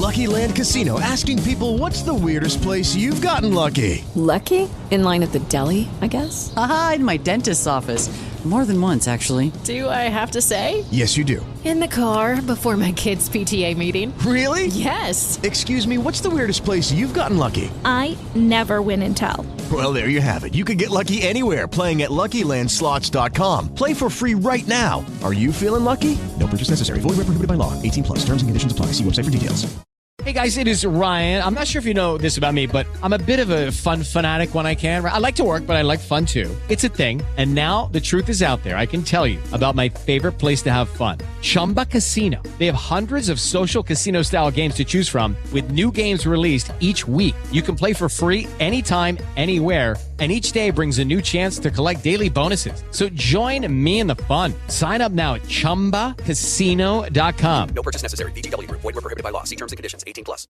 Lucky Land Casino, asking people, what's the weirdest place you've gotten lucky? Lucky? In line at the deli, I guess? Aha, in my dentist's office. More than once, actually. Do I have to say? Yes, you do. In the car before my kids' PTA meeting. Really? Yes. Excuse me, what's the weirdest place you've gotten lucky? I never win and tell. Well, there you have it. You can get lucky anywhere, playing at LuckyLandSlots.com. Play for free right now. Are you feeling lucky? No purchase necessary. Void where prohibited by law. 18 plus. Terms and conditions apply. See website for details. Hey guys, it is Ryan. I'm not sure if you know this about me, but I'm a bit of a fun fanatic when I can. I like to work, but I like fun too. It's a thing. And now the truth is out there. I can tell you about my favorite place to have fun. Chumba Casino. They have hundreds of social casino style games to choose from with new games released each week. You can play for free anytime, anywhere. And each day brings a new chance to collect daily bonuses. So join me in the fun. Sign up now at ChumbaCasino.com. No purchase necessary. VGW. Void where prohibited by law. See terms and conditions. 18 plus.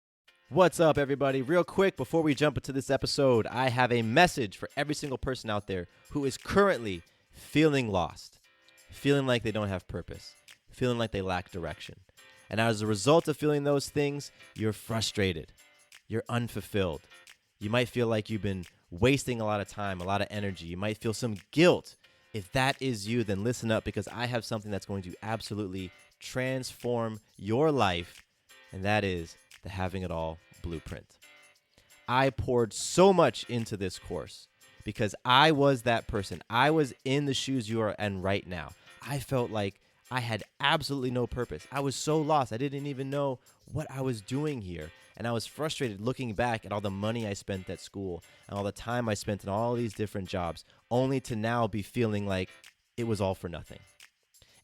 What's up, everybody? Real quick, before we jump into this episode, I have a message for every single person out there who is currently feeling lost, feeling like they don't have purpose, feeling like they lack direction. And as a result of feeling those things, you're frustrated. You're unfulfilled. You might feel like you've been wasting a lot of time, a lot of energy. You might feel some guilt. If that is you, then listen up, because I have something that's going to absolutely transform your life, and that is the Having It All Blueprint. I poured so much into this course because I was that person. I was in the shoes you are in right now. I felt like I had absolutely no purpose. I was so lost. I didn't even know what I was doing here. And I was frustrated looking back at all the money I spent at school and all the time I spent in all these different jobs, only to now be feeling like it was all for nothing.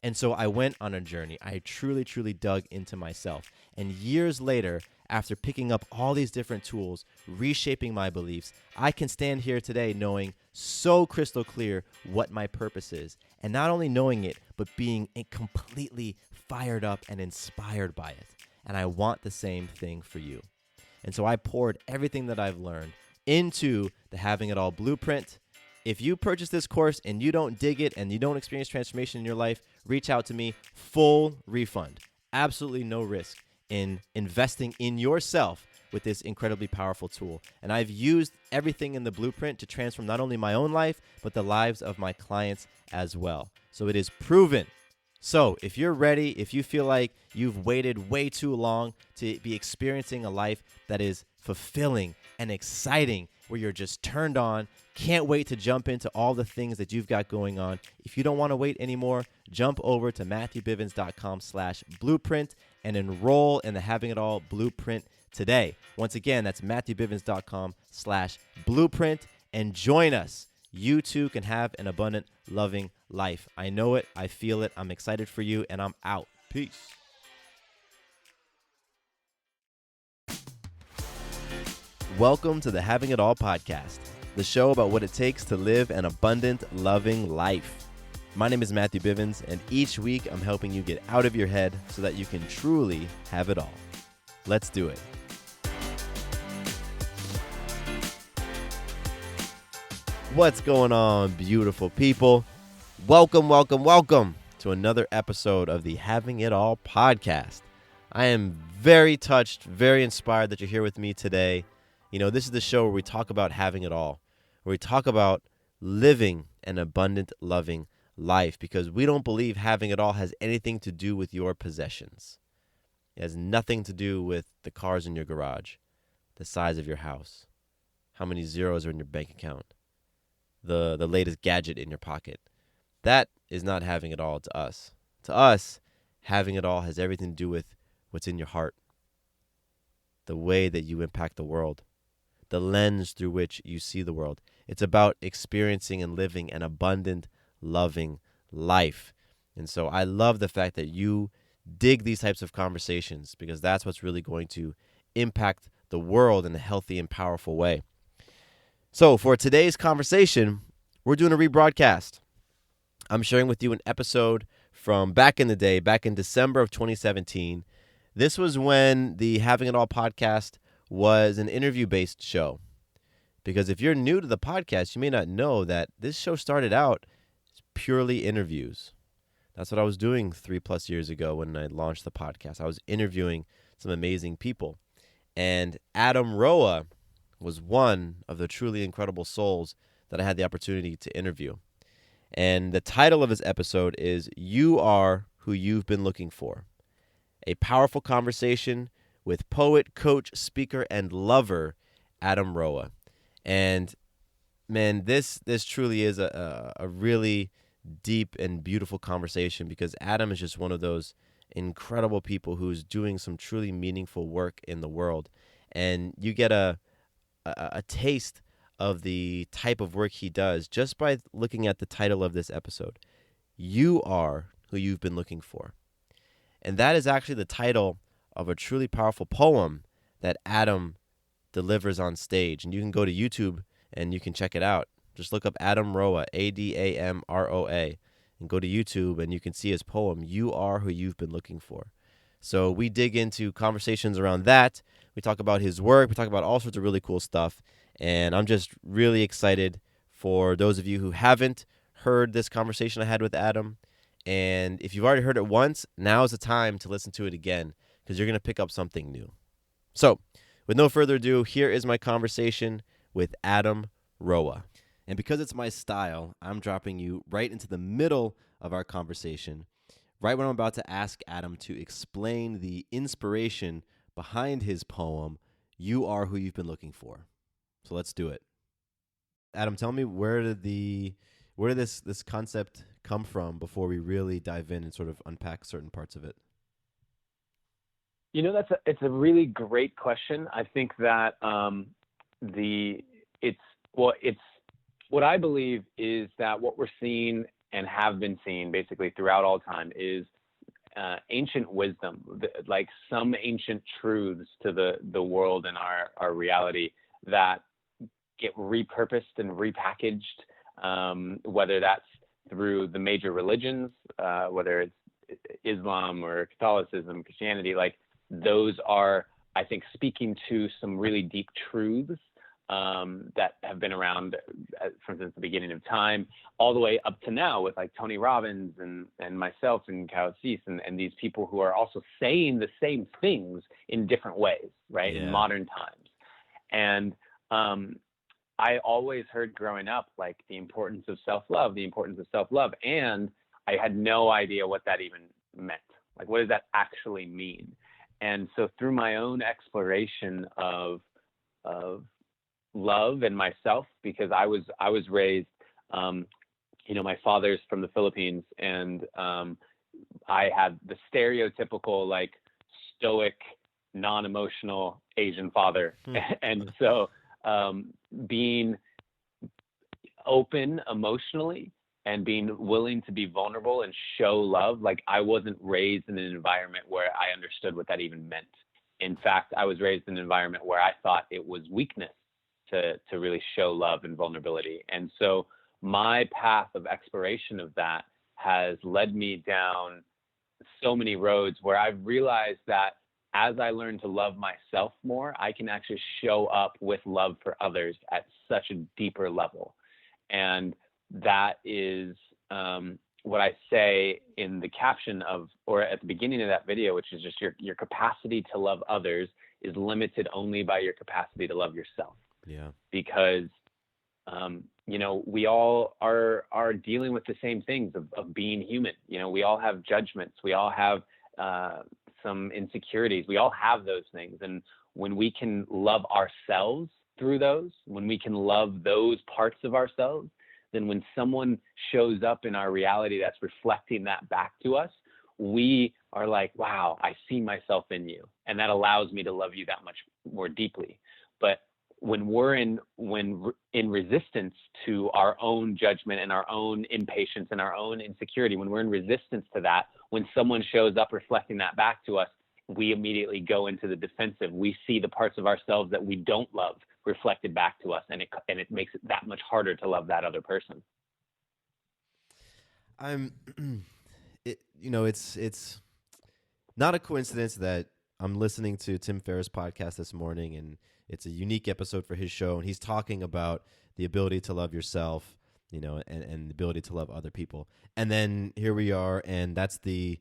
And so I went on a journey. I truly, truly dug into myself. And years later, after picking up all these different tools, reshaping my beliefs, I can stand here today knowing so crystal clear what my purpose is. And not only knowing it, but being completely fired up and inspired by it. And I want the same thing for you. And so I poured everything that I've learned into the Having It All Blueprint. If you purchase this course and you don't dig it and you don't experience transformation in your life, reach out to me. Full refund. Absolutely no risk in investing in yourself with this incredibly powerful tool. And I've used everything in the blueprint to transform not only my own life, but the lives of my clients as well. So it is proven. So if you're ready, if you feel like you've waited way too long to be experiencing a life that is fulfilling and exciting, where you're just turned on, can't wait to jump into all the things that you've got going on. If you don't want to wait anymore, jump over to MatthewBivens.com/blueprint and enroll in the Having It All Blueprint today. Once again, that's MatthewBivens.com/blueprint, and join us. You too can have an abundant, loving life. I know it. I feel it. I'm excited for you, and I'm out. Peace. Welcome to the Having It All podcast, the show about what it takes to live an abundant, loving life. My name is Matthew Bivens, and each week I'm helping you get out of your head so that you can truly have it all. Let's do it. What's going on, beautiful people? Welcome, welcome, welcome to another episode of the Having It All podcast. I am very touched, very inspired that you're here with me today. You know, this is the show where we talk about having it all, where we talk about living an abundant, loving life, because we don't believe having it all has anything to do with your possessions. It has nothing to do with the cars in your garage, the size of your house, how many zeros are in your bank account, the latest gadget in your pocket. That is not having it all to us. To us, having it all has everything to do with what's in your heart, the way that you impact the world, the lens through which you see the world. It's about experiencing and living an abundant, loving life. And so I love the fact that you dig these types of conversations, because that's what's really going to impact the world in a healthy and powerful way. So for today's conversation, we're doing a rebroadcast. I'm sharing with you an episode from back in the day, back in December of 2017. This was when the Having It All podcast was an interview-based show. Because if you're new to the podcast, you may not know that this show started out as purely interviews. That's what I was doing 3+ years ago when I launched the podcast. I was interviewing some amazing people. And Adam Roa was one of the truly incredible souls that I had the opportunity to interview. And the title of his episode is You Are Who You've Been Looking For. A powerful conversation with poet, coach, speaker, and lover Adam Roa. And man, this truly is a really deep and beautiful conversation, because Adam is just one of those incredible people who's doing some truly meaningful work in the world. And you get a taste of the type of work he does just by looking at the title of this episode. You Are Who You've Been Looking For. And that is actually the title of a truly powerful poem that Adam delivers on stage. And you can go to YouTube and you can check it out. Just look up Adam Roa, Adamroa, and go to YouTube and you can see his poem, You Are Who You've Been Looking For. So we dig into conversations around that. We talk about his work. We talk about all sorts of really cool stuff. And I'm just really excited for those of you who haven't heard this conversation I had with Adam. And if you've already heard it once, now is the time to listen to it again, because you're going to pick up something new. So with no further ado, here is my conversation with Adam Roa. And because it's my style, I'm dropping you right into the middle of our conversation, right when I'm about to ask Adam to explain the inspiration behind his poem, You Are Who You've Been Looking For. So let's do it. Adam, tell me, where did this concept come from before we really dive in and sort of unpack certain parts of it? You know, it's a really great question. I think that it's what I believe is that what we're seeing and have been seeing basically throughout all time is ancient wisdom, like some ancient truths to the world and our reality that get repurposed and repackaged, whether that's through the major religions, whether it's Islam or Catholicism, Christianity. Like, those are, I think, speaking to some really deep truths that have been around from since the beginning of time, all the way up to now with like Tony Robbins and myself and Kyle Cease and these people who are also saying the same things in different ways, right? Yeah. In modern times. And I always heard growing up, like, the importance of self-love, and I had no idea what that even meant. Like, what does that actually mean? And so through my own exploration of love and myself, because I was raised, my father's from the Philippines, and I had the stereotypical, like, stoic, non-emotional Asian father. And so being open emotionally and being willing to be vulnerable and show love, like, I wasn't raised in an environment where I understood what that even meant. In fact, I was raised in an environment where I thought it was weakness to really show love and vulnerability. And so my path of exploration of that has led me down so many roads where I've realized that as I learn to love myself more, I can actually show up with love for others at such a deeper level. And that is what I say in the caption or at the beginning of that video, which is just your capacity to love others is limited only by your capacity to love yourself. Yeah. Because, we all are dealing with the same things of being human. We all have judgments. We all have some insecurities. We all have those things. And when we can love ourselves through those, when we can love those parts of ourselves, then when someone shows up in our reality that's reflecting that back to us, we are like, wow, I see myself in you. And that allows me to love you that much more deeply. But when we're in resistance to our own judgment and our own impatience and our own insecurity, when we're in resistance to that, when someone shows up reflecting that back to us, we immediately go into the defensive. We see the parts of ourselves that we don't love reflected back to us, and it makes it that much harder to love that other person. It's not a coincidence that I'm listening to Tim Ferriss' podcast this morning, and it's a unique episode for his show, and he's talking about the ability to love yourself, and the ability to love other people. And then here we are, and that's the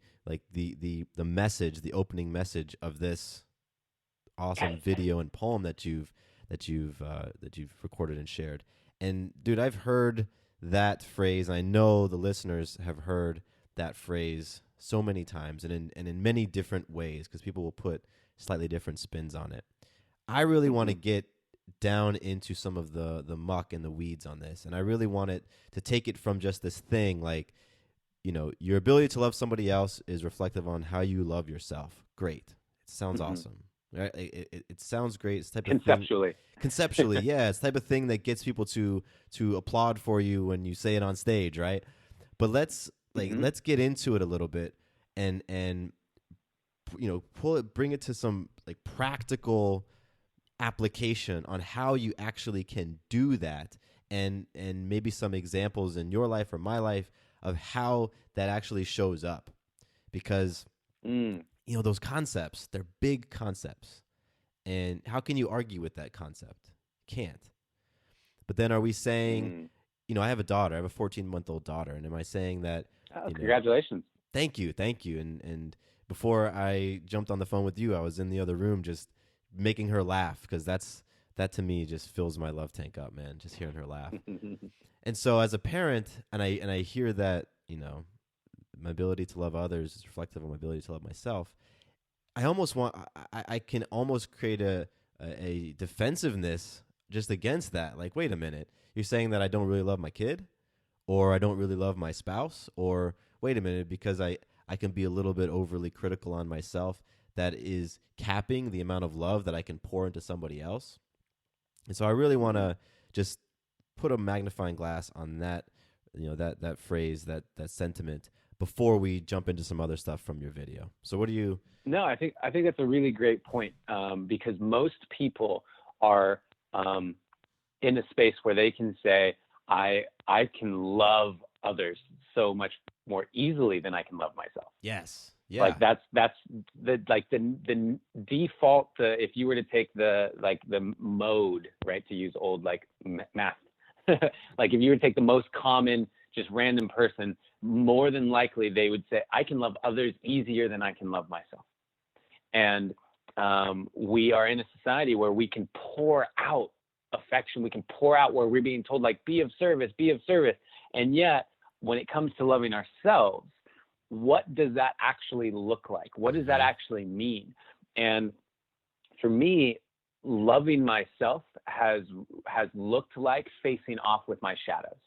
message, the opening message of this awesome video and poem that you've recorded and shared. And dude, I've heard that phrase, and I know the listeners have heard that phrase so many times and in many different ways, because people will put slightly different spins on it. I really want to get down into some of the muck and the weeds on this, and I really want it to take it from just this thing like, you know, your ability to love somebody else is reflective on how you love yourself. Great. It sounds awesome. Right? It sounds great. It's type of conceptually, yeah, it's the type of thing that gets people to applaud for you when you say it on stage, right? But let's get into it a little bit and you know, bring it to some like practical application on how you actually can do that, and maybe some examples in your life or my life of how that actually shows up, because you know, those concepts, they're big concepts, and how can you argue with that concept? Can't. But then are we saying, you know, I have a daughter, I have a 14-month-old daughter, and am I saying that, congratulations. Thank you. And before I jumped on the phone with you, I was in the other room just making her laugh, because that to me just fills my love tank up, man, just hearing her laugh. And so as a parent, and I hear that, you know, my ability to love others is reflective of my ability to love myself, I can almost create a defensiveness just against that. Like, wait a minute, you're saying that I don't really love my kid, or I don't really love my spouse, or wait a minute, because I can be a little bit overly critical on myself, that is capping the amount of love that I can pour into somebody else. And so I really want to just put a magnifying glass on that, you know, that phrase, that sentiment, before we jump into some other stuff from your video. So what do you? No, I think that's a really great point, because most people are in a space where they can say, I can love others so much more easily than I can love myself. Yes. Yeah. Like that's the default. If you were to take the mode, right, to use old math, like if you were to take the most common, just random person, more than likely they would say, I can love others easier than I can love myself. And we are in a society where we can pour out affection. We can pour out where we're being told, like, be of service. And yet, when it comes to loving ourselves, what does that actually look like? What does that actually mean? And for me, loving myself has looked like facing off with my shadows.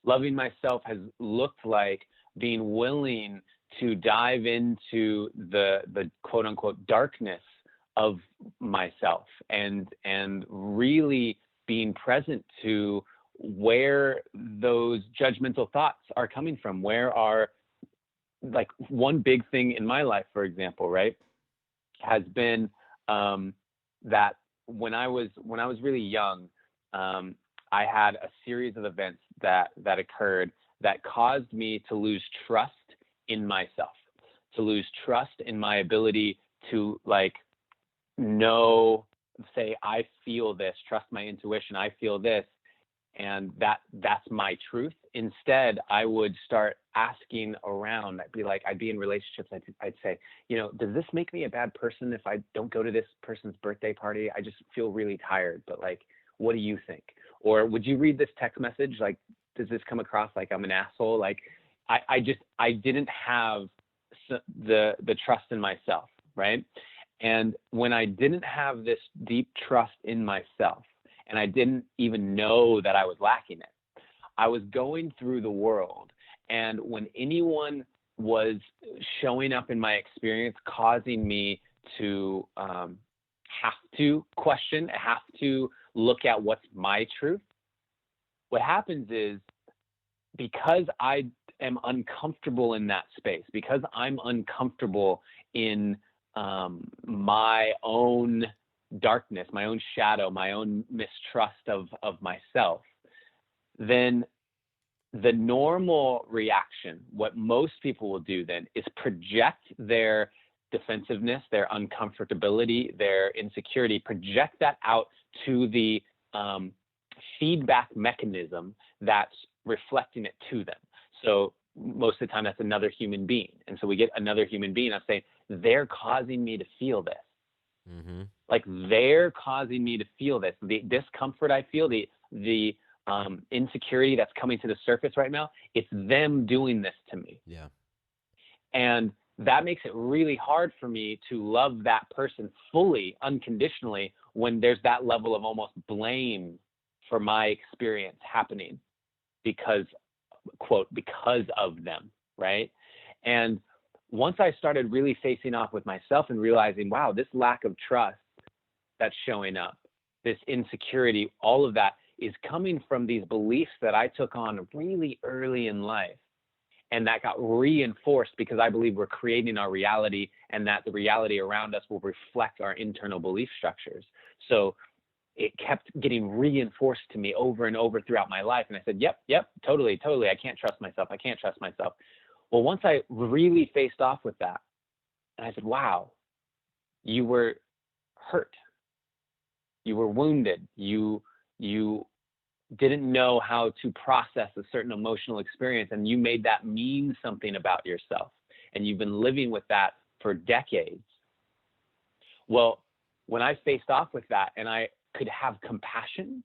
Loving myself has looked like being willing to dive into the quote unquote darkness of myself, and really being present to where those judgmental thoughts are coming from. Where are, like, one big thing in my life, for example, right, has been that when I was really young, I had a series of events that occurred that caused me to lose trust in myself, to lose trust in my ability to, like, know, say, I feel this, trust my intuition, I feel this, and that's my truth. Instead, I would start asking around. I'd be in relationships. I'd say, you know, does this make me a bad person if I don't go to this person's birthday party? I just feel really tired, but, like, what do you think? Or would you read this text message? Like, does this come across like I'm an asshole? Like, I didn't have the trust in myself, right? And when I didn't have this deep trust in myself, and I didn't even know that I was lacking it, I was going through the world, and when anyone was showing up in my experience, causing me to have to question, have to look at what's my truth, what happens is, because I am uncomfortable in that space, because I'm uncomfortable in my own darkness, my own shadow, my own mistrust of myself, then the normal reaction, what most people will do then, is project their defensiveness, their uncomfortability, their insecurity, project that out to the feedback mechanism that's reflecting it to them. So most of the time that's another human being. And so we get another human being, I say, they're causing me to feel this. Like they're causing me to feel this, the discomfort I feel, the insecurity that's coming to the surface right now. It's them doing this to me. Yeah. And that makes it really hard for me to love that person fully, unconditionally, when there's that level of almost blame for my experience happening because, quote, because of them, right? And once I started really facing off with myself and realizing, wow, this lack of trust that's showing up, this insecurity, all of that is coming from these beliefs that I took on really early in life. And that got reinforced because I believe we're creating our reality, and that the reality around us will reflect our internal belief structures. So it kept getting reinforced to me over and over throughout my life. And I said, yep, totally. I can't trust myself. Well, once I really faced off with that, and I said, wow, you were hurt. You were wounded. You didn't know how to process a certain emotional experience, and you made that mean something about yourself, and you've been living with that for decades. Well, when I faced off with that and I could have compassion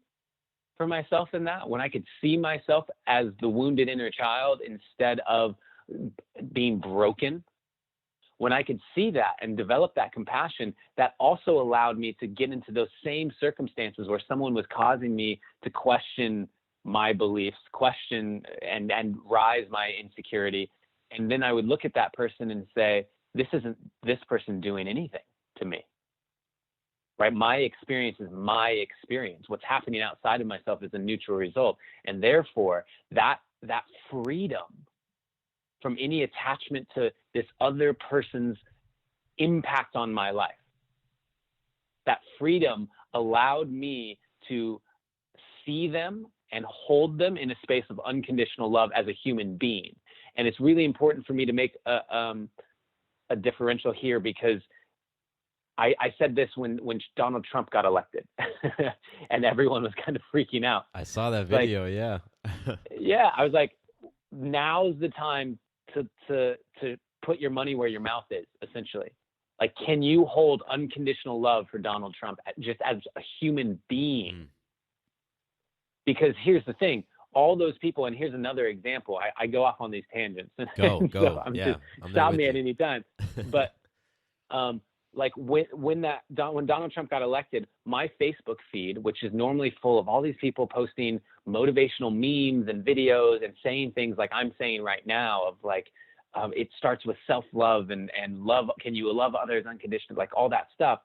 for myself in that, when I could see myself as the wounded inner child instead of being broken, when I could see that and develop that compassion, that also allowed me to get into those same circumstances where someone was causing me to question my beliefs, question and rise my insecurity. And then I would look at that person and say, this isn't this person doing anything to me, right? My experience is my experience. What's happening outside of myself is a neutral result. And therefore, that freedom from any attachment to this other person's impact on my life, that freedom allowed me to see them and hold them in a space of unconditional love as a human being. And it's really important for me to make a differential here, because I said this when Donald Trump got elected and everyone was kind of freaking out. I saw that video. Yeah. Yeah. I was like, now's the time to put your money where your mouth is, essentially. Like, can you hold unconditional love for Donald Trump just as a human being? Because here's the thing, all those people, and here's another example. I go off on these tangents. Go. So stop me at any time. But like when Donald Trump got elected, my Facebook feed, which is normally full of all these people posting motivational memes and videos and saying things like I'm saying right now, of like, it starts with self-love and love. Can you love others unconditionally? Like all that stuff.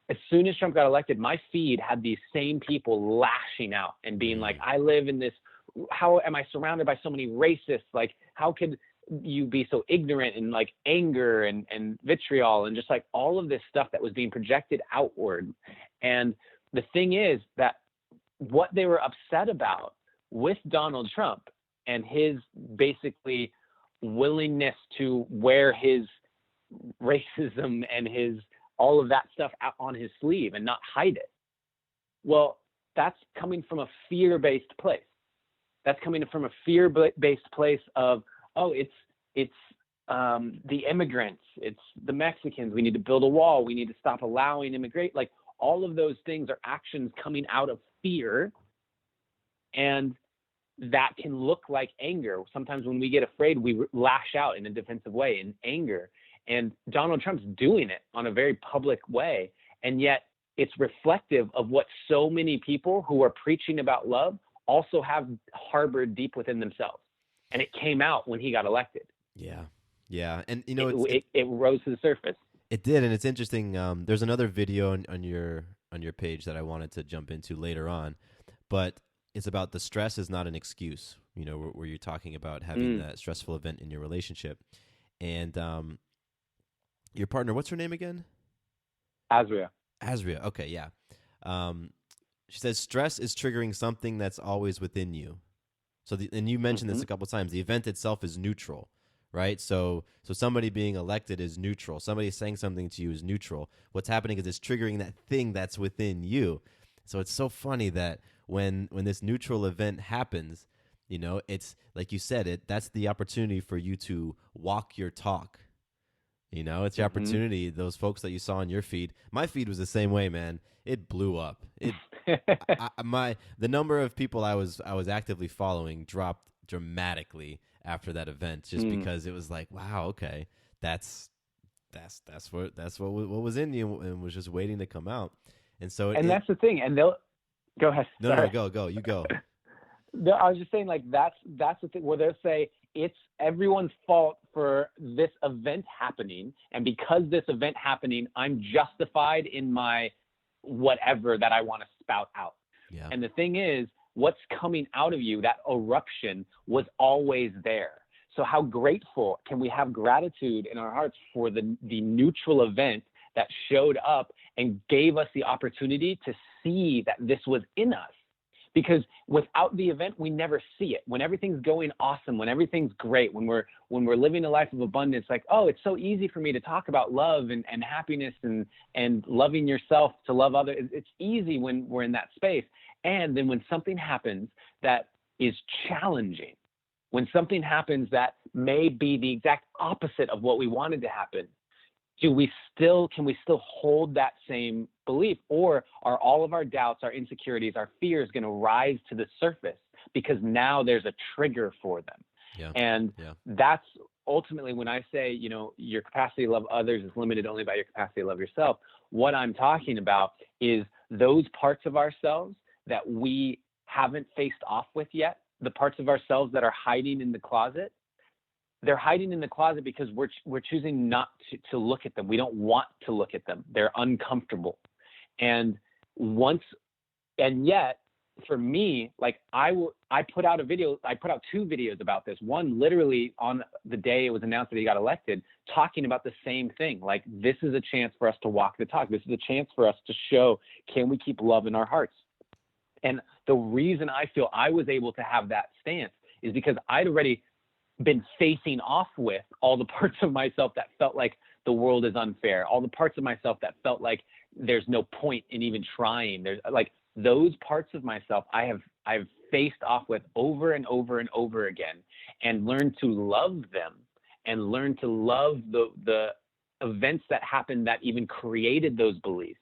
As soon as Trump got elected, my feed had these same people lashing out and being like, I live in this, how am I surrounded by so many racists? Like, how could you be so ignorant, and like anger and vitriol and just like all of this stuff that was being projected outward. And the thing is that what they were upset about with Donald Trump and his basically willingness to wear his racism and his all of that stuff out on his sleeve and not hide it. Well, that's coming from a fear-based place. That's coming from a fear-based place of, oh, it's the immigrants, it's the Mexicans. We need to build a wall. We need to stop allowing immigrate. Like all of those things are actions coming out of fear, and that can look like anger. Sometimes when we get afraid, we lash out in a defensive way in anger. And Donald Trump's doing it on a very public way, and yet it's reflective of what so many people who are preaching about love also have harbored deep within themselves. And it came out when he got elected. Yeah. And, you know, it rose to the surface. It did. And it's interesting. There's another video on your page that I wanted to jump into later on, but it's about the stress is not an excuse, you know, where you're talking about having that stressful event in your relationship. And your partner, what's her name again? Azria. Okay. Yeah. She says stress is triggering something that's always within you. So, and you mentioned this a couple of times. The event itself is neutral, right? So somebody being elected is neutral. Somebody saying something to you is neutral. What's happening is it's triggering that thing that's within you. So it's so funny that when this neutral event happens, you know, it's like you said, that's the opportunity for you to walk your talk, You know, it's your opportunity. Those folks that you saw on your feed, my feed was the same way, man. It blew up. The number of people I was actively following dropped dramatically after that event, just because it was like, wow, okay, that's what was in you and was just waiting to come out. And so that's the thing. And they'll go ahead. No, go. You go. No, I was just saying, like, that's the thing where they'll say it's everyone's fault for this event happening, and because this event happening, I'm justified in my whatever that I want to spout out. Yeah. And the thing is, what's coming out of you, that eruption, was always there. So how grateful can we have gratitude in our hearts for the neutral event that showed up and gave us the opportunity to see that this was in us? Because without the event, we never see it. When everything's going awesome, when everything's great, when we're living a life of abundance, like, oh, it's so easy for me to talk about love and happiness and loving yourself to love others. It's easy when we're in that space. And then when something happens that is challenging, when something happens that may be the exact opposite of what we wanted to happen, can we still hold that same belief, or are all of our doubts, our insecurities, our fears going to rise to the surface because now there's a trigger for them? Yeah. And that's ultimately when I say, you know, your capacity to love others is limited only by your capacity to love yourself. What I'm talking about is those parts of ourselves that we haven't faced off with yet, the parts of ourselves that are hiding in the closet. They're hiding in the closet because we're choosing not to look at them. We don't want to look at them. They're uncomfortable. And yet for me, like I put out two videos about this. One literally on the day it was announced that he got elected, talking about the same thing. Like, this is a chance for us to walk the talk. This is a chance for us to show, can we keep love in our hearts? And the reason I feel I was able to have that stance is because I'd already been facing off with all the parts of myself that felt like the world is unfair, all the parts of myself that felt like there's no point in even trying. There's like those parts of myself I've faced off with over and over and over again, and learned to love them and learn to love the events that happened that even created those beliefs.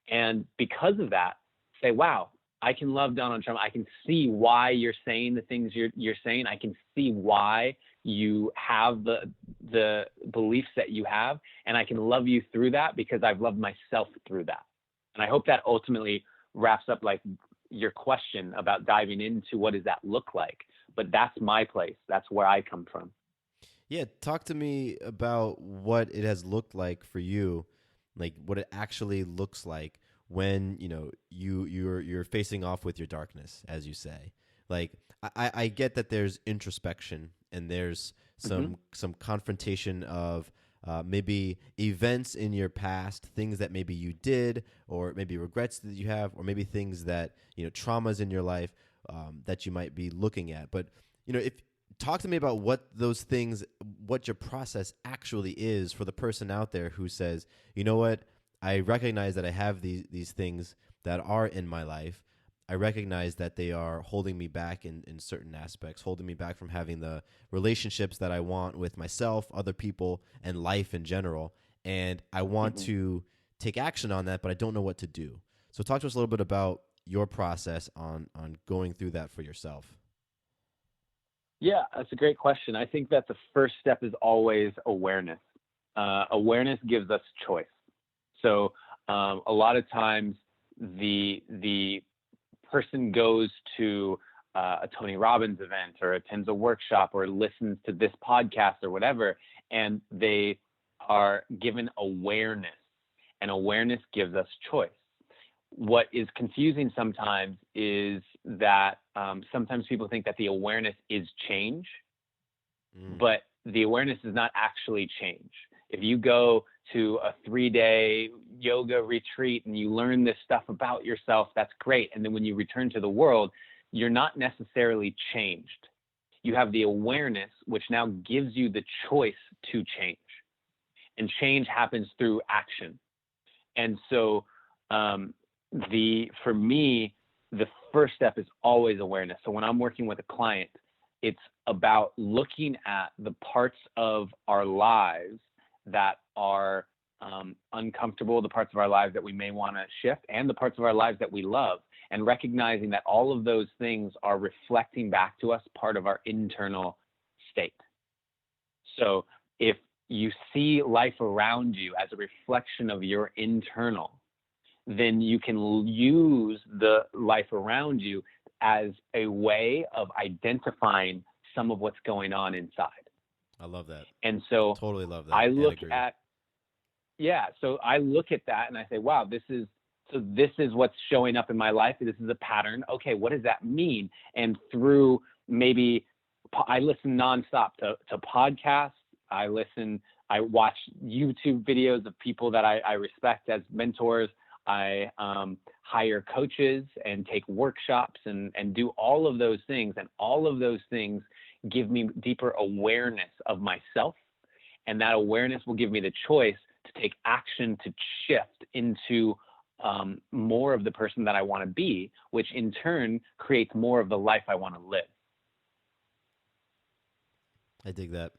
And because of that, say, wow, I can love Donald Trump. I can see why you're saying the things you're saying. I can see why you have the beliefs that you have, and I can love you through that because I've loved myself through that. And I hope that ultimately wraps up like your question about diving into what does that look like. But that's my place. That's where I come from. Yeah, talk to me about what it has looked like for you, like what it actually looks like when, you know, you're facing off with your darkness, as you say. Like, I get that there's introspection and there's some confrontation of maybe events in your past, things that maybe you did, or maybe regrets that you have, or maybe things that, you know, traumas in your life that you might be looking at. But, you know, talk to me about what those things, what your process actually is for the person out there who says, you know what, I recognize that I have these things that are in my life. I recognize that they are holding me back in certain aspects, holding me back from having the relationships that I want with myself, other people, and life in general. And I want to take action on that, but I don't know what to do. So talk to us a little bit about your process on going through that for yourself. Yeah, that's a great question. I think that the first step is always awareness. Awareness gives us choice. So a lot of times the person goes to a Tony Robbins event or attends a workshop or listens to this podcast or whatever, and they are given awareness, and awareness gives us choice. What is confusing sometimes is that sometimes people think that the awareness is change, but the awareness is not actually change. If you go to a 3-day yoga retreat and you learn this stuff about yourself, that's great. And then when you return to the world, you're not necessarily changed. You have the awareness, which now gives you the choice to change. And change happens through action. And so for me, the first step is always awareness. So when I'm working with a client, it's about looking at the parts of our lives that are uncomfortable, the parts of our lives that we may want to shift, and the parts of our lives that we love, and recognizing that all of those things are reflecting back to us part of our internal state. So if you see life around you as a reflection of your internal, then you can use the life around you as a way of identifying some of what's going on inside. I love that. And so Totally love that. I look agree. at, so I look at that and I say, wow, this is what's showing up in my life. This is a pattern. Okay, what does that mean? And through maybe I listen nonstop to podcasts. I watch YouTube videos of people that I respect as mentors. I hire coaches and take workshops and do all of those things. And all of those things give me deeper awareness of myself. And that awareness will give me the choice to take action to shift into more of the person that I want to be, which in turn creates more of the life I want to live. I dig that.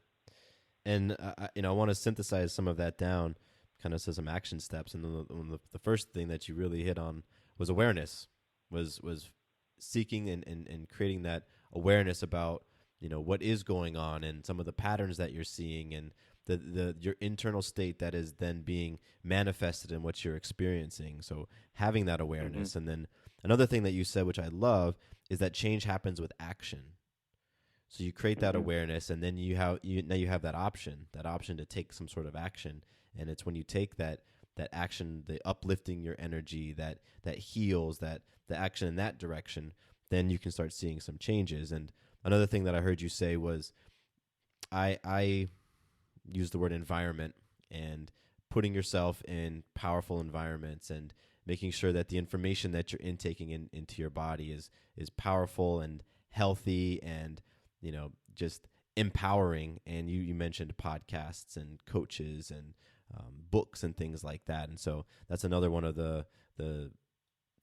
And I want to synthesize some of that down, kind of to some action steps. And the first thing that you really hit on was awareness, was seeking and creating that awareness about, what is going on and some of the patterns that you're seeing and your internal state that is then being manifested in what you're experiencing. So having that awareness. And then another thing that you said, which I love, is that change happens with action. So you create that awareness, and then you have that option to take some sort of action. And it's when you take that action, the uplifting your energy, that heals, the action in that direction, then you can start seeing some changes. And another thing that I heard you say was, I use the word environment, and putting yourself in powerful environments and making sure that the information that you're intaking into your body is powerful and healthy and just empowering. And you mentioned podcasts and coaches and books and things like that. And so that's another one of the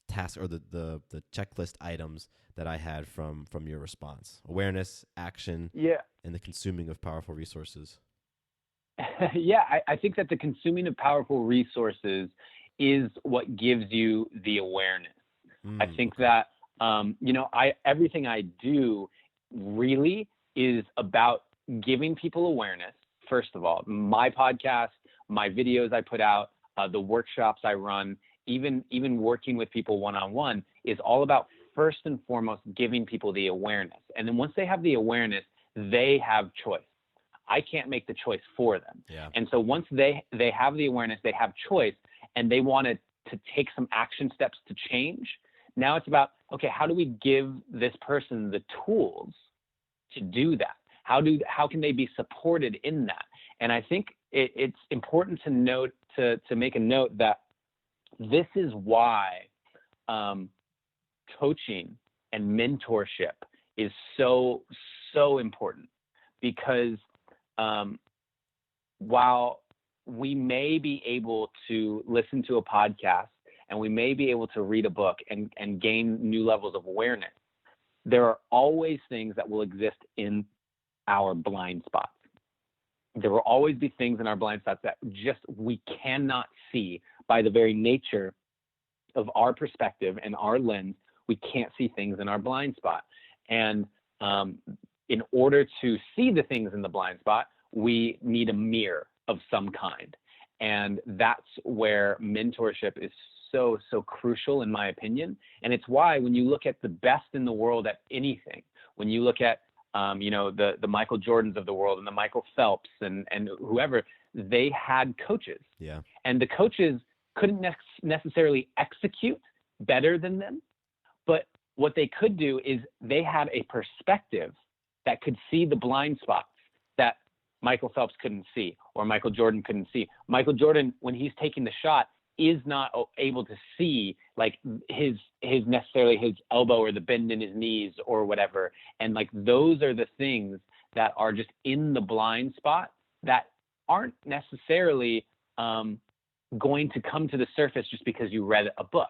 tasks or the checklist items that I had from your response: awareness, action, and the consuming of powerful resources. Yeah, I think that the consuming of powerful resources is what gives you the awareness. I think that, everything I do really is about giving people awareness. First of all, my podcast, my videos I put out, the workshops I run, even working with people one-on-one is all about first and foremost giving people the awareness. And then once they have the awareness, they have choice. I can't make the choice for them. Yeah. And so once they have the awareness, they have choice, and they want to take some action steps to change. Now it's about, okay, how do we give this person the tools to do that? How can they be supported in that? And I think it's important to note, to make a note that this is why coaching and mentorship is so important, because while we may be able to listen to a podcast and we may be able to read a book and gain new levels of awareness, there are always things that will exist in our blind spots. There will always be things in our blind spots that just we cannot see by the very nature of our perspective and our lens. We can't see things in our blind spot. And in order to see the things in the blind spot, we need a mirror of some kind. And that's where mentorship is so crucial, in my opinion. And it's why when you look at the best in the world at anything, when you look at the Michael Jordans of the world and the Michael Phelps and whoever, they had coaches. Yeah. And the coaches couldn't necessarily execute better than them, but what they could do is they had a perspective that could see the blind spots that Michael Phelps couldn't see or Michael Jordan couldn't see. Michael Jordan, when he's taking the shot, is not able to see like his elbow or the bend in his knees or whatever. And like those are the things that are just in the blind spot that aren't necessarily going to come to the surface just because you read a book.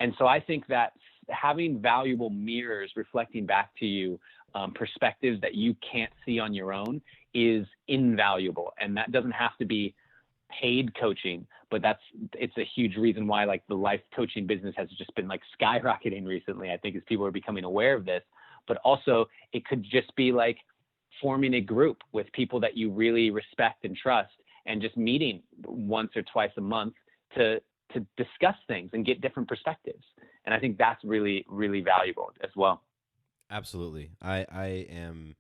And so I think that having valuable mirrors reflecting back to you perspectives that you can't see on your own is invaluable. And that doesn't have to be paid coaching, but it's a huge reason why like the life coaching business has just been like skyrocketing recently, I think, as people are becoming aware of this. But also it could just be like forming a group with people that you really respect and trust, and just meeting once or twice a month to discuss things and get different perspectives. And I think that's really, really valuable as well. Absolutely. I am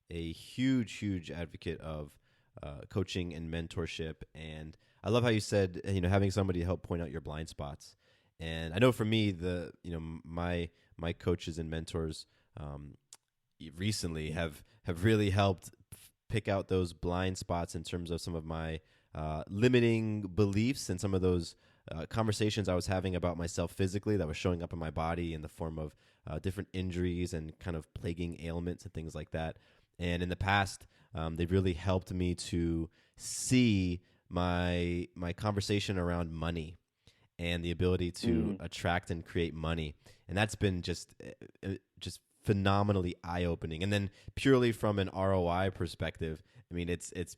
a huge advocate of coaching and mentorship. And I love how you said, having somebody help point out your blind spots. And I know for me, my coaches and mentors recently have really helped pick out those blind spots in terms of some of my limiting beliefs and some of those conversations I was having about myself physically that was showing up in my body in the form of different injuries and kind of plaguing ailments and things like that. And in the past, they've really helped me to see my conversation around money and the ability to attract and create money. And that's been just phenomenally eye-opening. And then purely from an ROI perspective, I mean, it's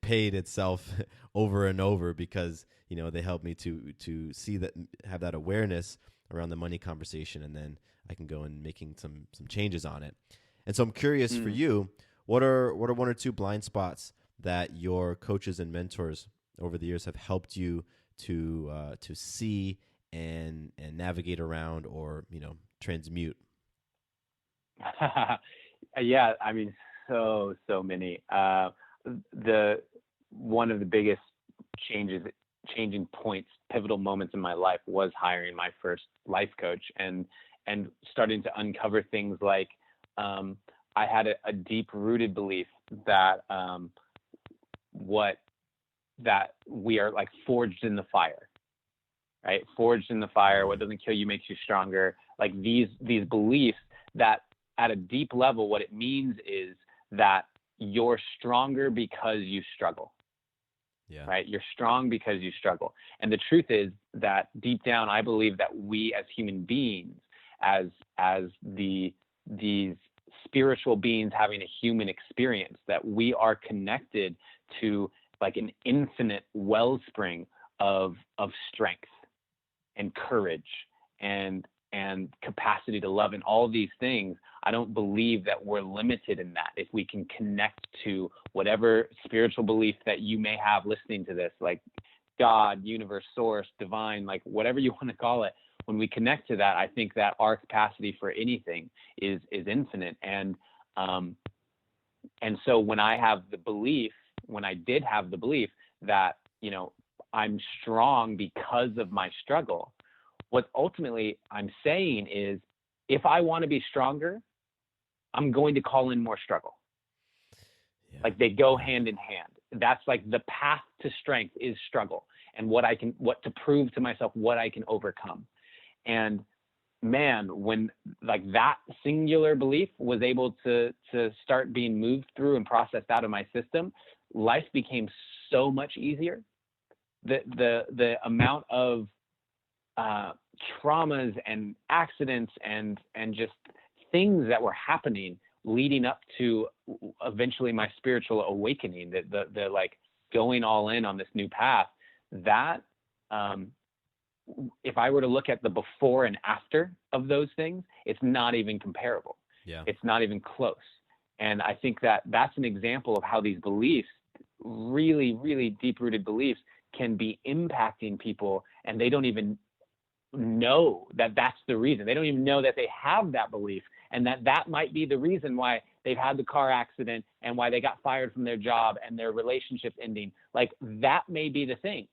paid itself over and over because, they help me to see that, have that awareness around the money conversation, and then I can go and making some changes on it. And so I'm curious for you, what are one or two blind spots that your coaches and mentors over the years have helped you to see and navigate around, or transmute? Yeah, I mean, so many. One of the biggest changing points, pivotal moments in my life was hiring my first life coach and starting to uncover things like I had a deep rooted belief that that we are like forged in the fire, right? Forged in the fire. What doesn't kill you makes you stronger. Like these beliefs that at a deep level, what it means is that you're stronger because you struggle. Yeah. Right? You're strong because you struggle. And the truth is that deep down, I believe that we as human beings, as these spiritual beings having a human experience, that we are connected to like an infinite wellspring of strength and courage and capacity to love and all these things. I don't believe that we're limited in that. If we can connect to whatever spiritual belief that you may have listening to this, like God, universe, source, divine, like whatever you want to call it, when we connect to that, I think that our capacity for anything is infinite. And so when I did have the belief that, I'm strong because of my struggle, what ultimately I'm saying is, if I want to be stronger, I'm going to call in more struggle. Yeah. Like they go hand in hand. That's like the path to strength is struggle, and what to prove to myself what I can overcome. And man, when like that singular belief was able to start being moved through and processed out of my system, life became so much easier. The amount of traumas and accidents and just things that were happening leading up to eventually my spiritual awakening, the like going all in on this new path, that if I were to look at the before and after of those things, it's not even comparable. Yeah. It's not even close. And I think that that's an example of how these beliefs, really, really deep-rooted beliefs, can be impacting people, and they don't even know that that's the reason. They don't even know that they have that belief, and that might be the reason why they've had the car accident and why they got fired from their job and their relationship's ending. Like that may be the thing,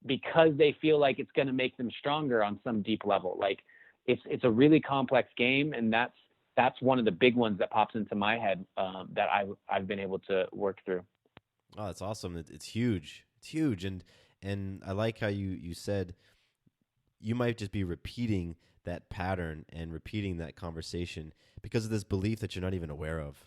because they feel like it's going to make them stronger on some deep level. Like it's a really complex game, and that's one of the big ones that pops into my head that I've been able to work through. Oh, that's awesome. It's huge. It's huge. And I like how you said you might just be repeating that pattern and repeating that conversation because of this belief that you're not even aware of.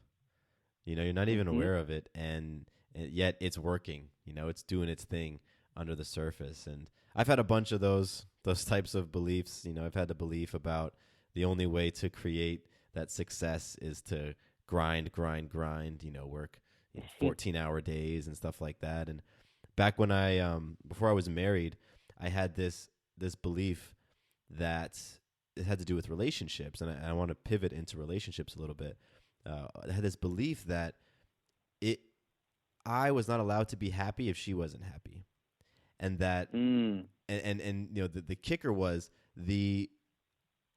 You're not even aware of it, and yet it's working. It's doing its thing under the surface. And I've had a bunch of those types of beliefs. I've had the belief about the only way to create that success is to grind, work 14-hour days and stuff like that. back when before I was married, I had this belief that it had to do with relationships, and I want to pivot into relationships a little bit. I had this belief that I was not allowed to be happy if she wasn't happy, and that and the kicker was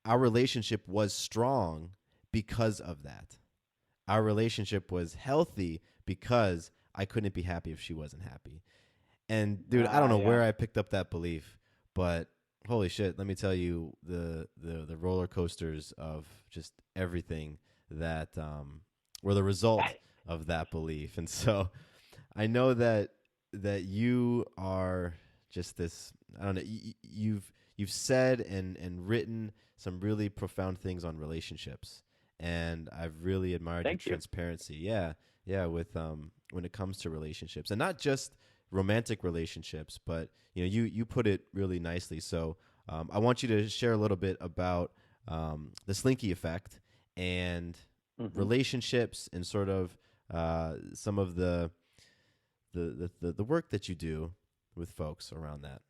our relationship was strong because of that. Our relationship was healthy because I couldn't be happy if she wasn't happy. And dude, I don't know where I picked up that belief, but holy shit, let me tell you the roller coasters of just everything that were the result of that belief. And so I know that you are just this, I don't know, you've said and written some really profound things on relationships, and I've really admired your transparency. Yeah, with when it comes to relationships, and not just romantic relationships, but you put it really nicely. So I want you to share a little bit about the Slinky effect and relationships, and sort of some of the work that you do with folks around that.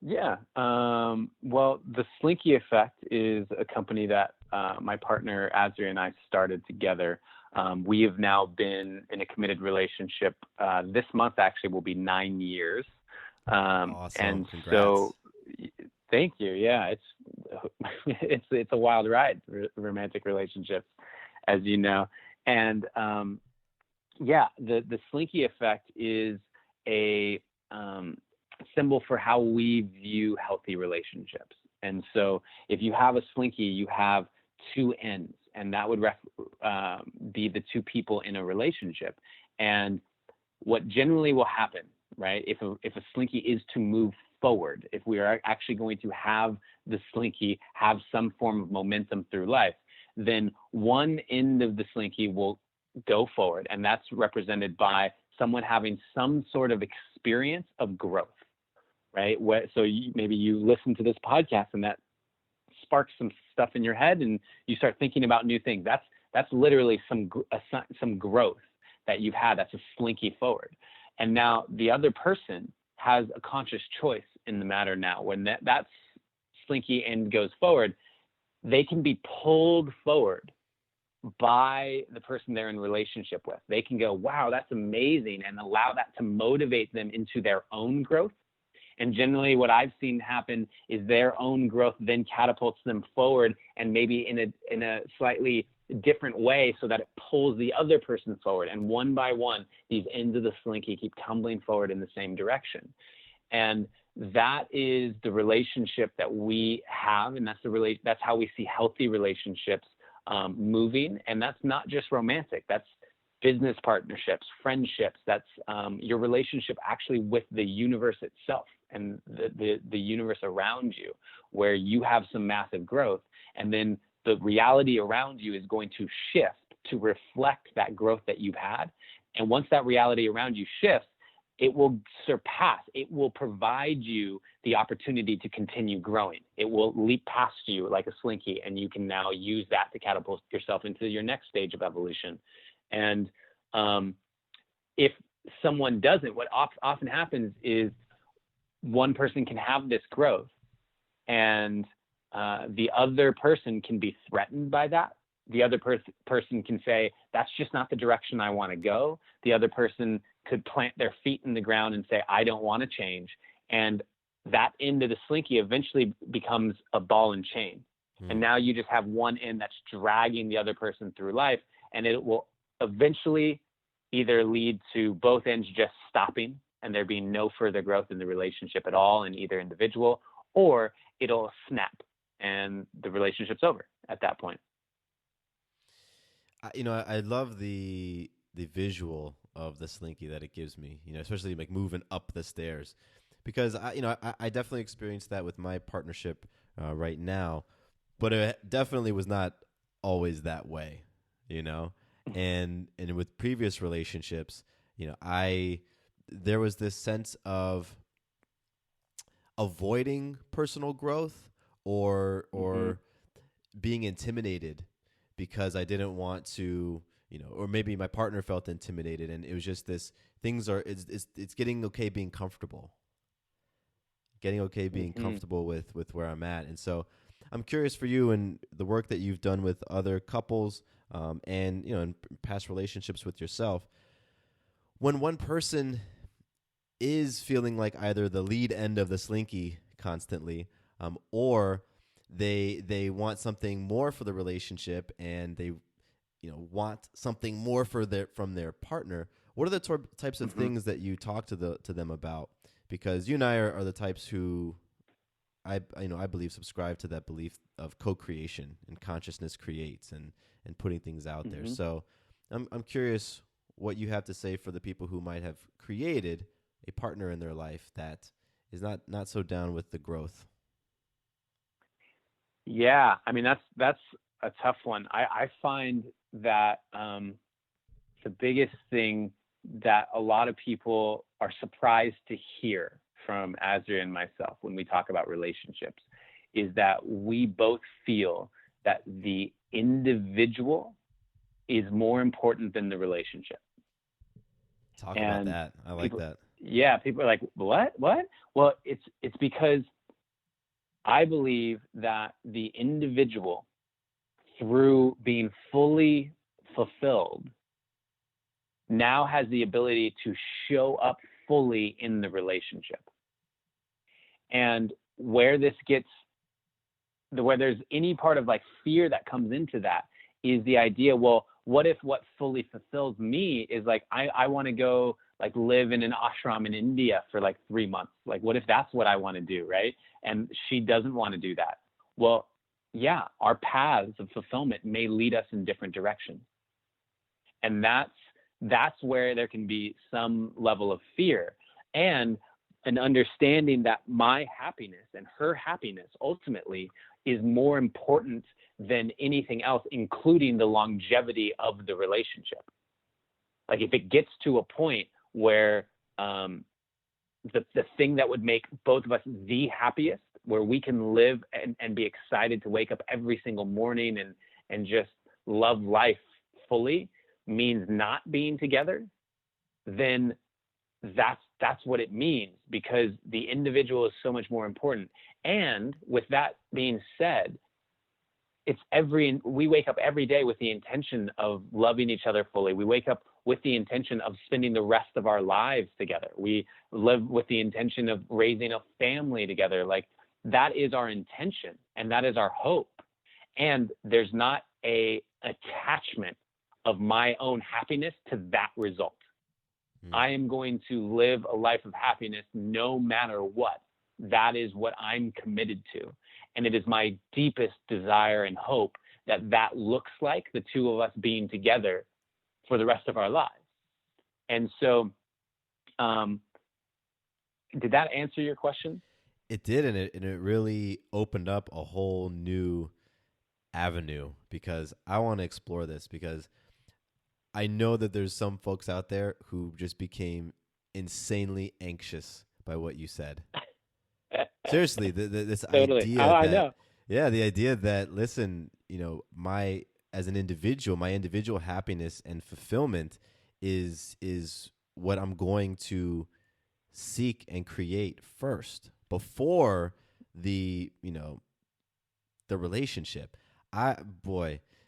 Yeah. Well, the Slinky Effect is a company that my partner Azri and I started together. We have now been in a committed relationship. This month actually will be 9 years. Awesome. And Congrats. so, thank you. Yeah, it's a wild ride, romantic relationships, as you know. And the Slinky Effect is a symbol for how we view healthy relationships. And so if you have a Slinky, you have two ends, and that would be the two people in a relationship. And what generally will happen, right, if a Slinky is to move forward, if we are actually going to have the Slinky have some form of momentum through life, then one end of the Slinky will go forward, and that's represented by someone having some sort of experience of growth, right? So maybe you listen to this podcast and that sparks some stuff in your head, and you start thinking about new things. That's literally some growth that you've had. That's a Slinky forward. And now the other person has a conscious choice in the matter. Now, when that Slinky end goes forward, they can be pulled forward by the person they're in relationship with. They can go, wow, that's amazing, and allow that to motivate them into their own growth. And generally what I've seen happen is their own growth then catapults them forward, and maybe in a slightly different way, so that it pulls the other person forward. And one by one, these ends of the Slinky keep tumbling forward in the same direction. And that is the relationship that we have, and that's how we see healthy relationships moving. And that's not just romantic. That's business partnerships, friendships. That's your relationship actually with the universe itself and the universe around you, where you have some massive growth, and then the reality around you is going to shift to reflect that growth that you've had. And once that reality around you shifts, it will surpass, it will provide you the opportunity to continue growing. It will leap past you like a Slinky, and you can now use that to catapult yourself into your next stage of evolution. And if someone doesn't, what often happens is one person can have this growth, and the other person can be threatened by that. The other person can say, that's just not the direction I want to go. The other person could plant their feet in the ground and say, I don't want to change. And that end of the Slinky eventually becomes a ball and chain. And now you just have one end that's dragging the other person through life, and it will eventually either lead to both ends just stopping and there being no further growth in the relationship at all in either individual, or it'll snap and the relationship's over at that point. I love the visual of the Slinky that it gives me, especially like moving up the stairs, because I definitely experienced that with my partnership right now, but it definitely was not always that way, and with previous relationships, there was this sense of avoiding personal growth or being intimidated because I didn't want to, or maybe my partner felt intimidated, and it was just this things are it's getting okay being comfortable. Getting okay being comfortable with where I'm at. And so I'm curious for you and the work that you've done with other couples and, in past relationships with yourself. When one person is feeling like either the lead end of the slinky constantly or they want something more for the relationship and they want something more from their partner, what are the types of things that you talk to them about? Because you and I are the types who I believe subscribe to that belief of co-creation and consciousness creates and putting things out there. So I'm curious what you have to say for the people who might have created a partner in their life that is not so down with the growth. Yeah, I mean that's a tough one. I find that the biggest thing that a lot of people are surprised to hear from Azria and myself when we talk about relationships is that we both feel that the individual is more important than the relationship. Talk about that. I like that. Yeah, people are like, what? Well, it's because I believe that the individual, through being fully fulfilled, now has the ability to show up fully in the relationship. And where there's any part of like fear that comes into that is the idea, well, what if what fully fulfills me is like, I want to go like live in an ashram in India for like 3 months. Like, what if that's what I want to do, right? And she doesn't want to do that. Well, yeah, our paths of fulfillment may lead us in different directions. And that's where there can be some level of fear and an understanding that my happiness and her happiness ultimately is more important than anything else, including the longevity of the relationship. Like if it gets to a point where the thing that would make both of us the happiest, where we can live and be excited to wake up every single morning and just love life fully, means not being together, then that's what it means, because the individual is so much more important. And with that being said, we wake up every day with the intention of loving each other fully. We wake up with the intention of spending the rest of our lives together. We live with the intention of raising a family together. Like that is our intention and that is our hope. And there's not a attachment of my own happiness to that result. I am going to live a life of happiness no matter what. That is what I'm committed to. And it is my deepest desire and hope that that looks like the two of us being together for the rest of our lives. And so, did that answer your question? It did, and it really opened up a whole new avenue, because I want to explore this, because I know that there's some folks out there who just became insanely anxious by what you said. Seriously, this totally. Idea that, I know. Yeah, the idea that, listen, as an individual, my individual happiness and fulfillment is what I'm going to seek and create first before the relationship.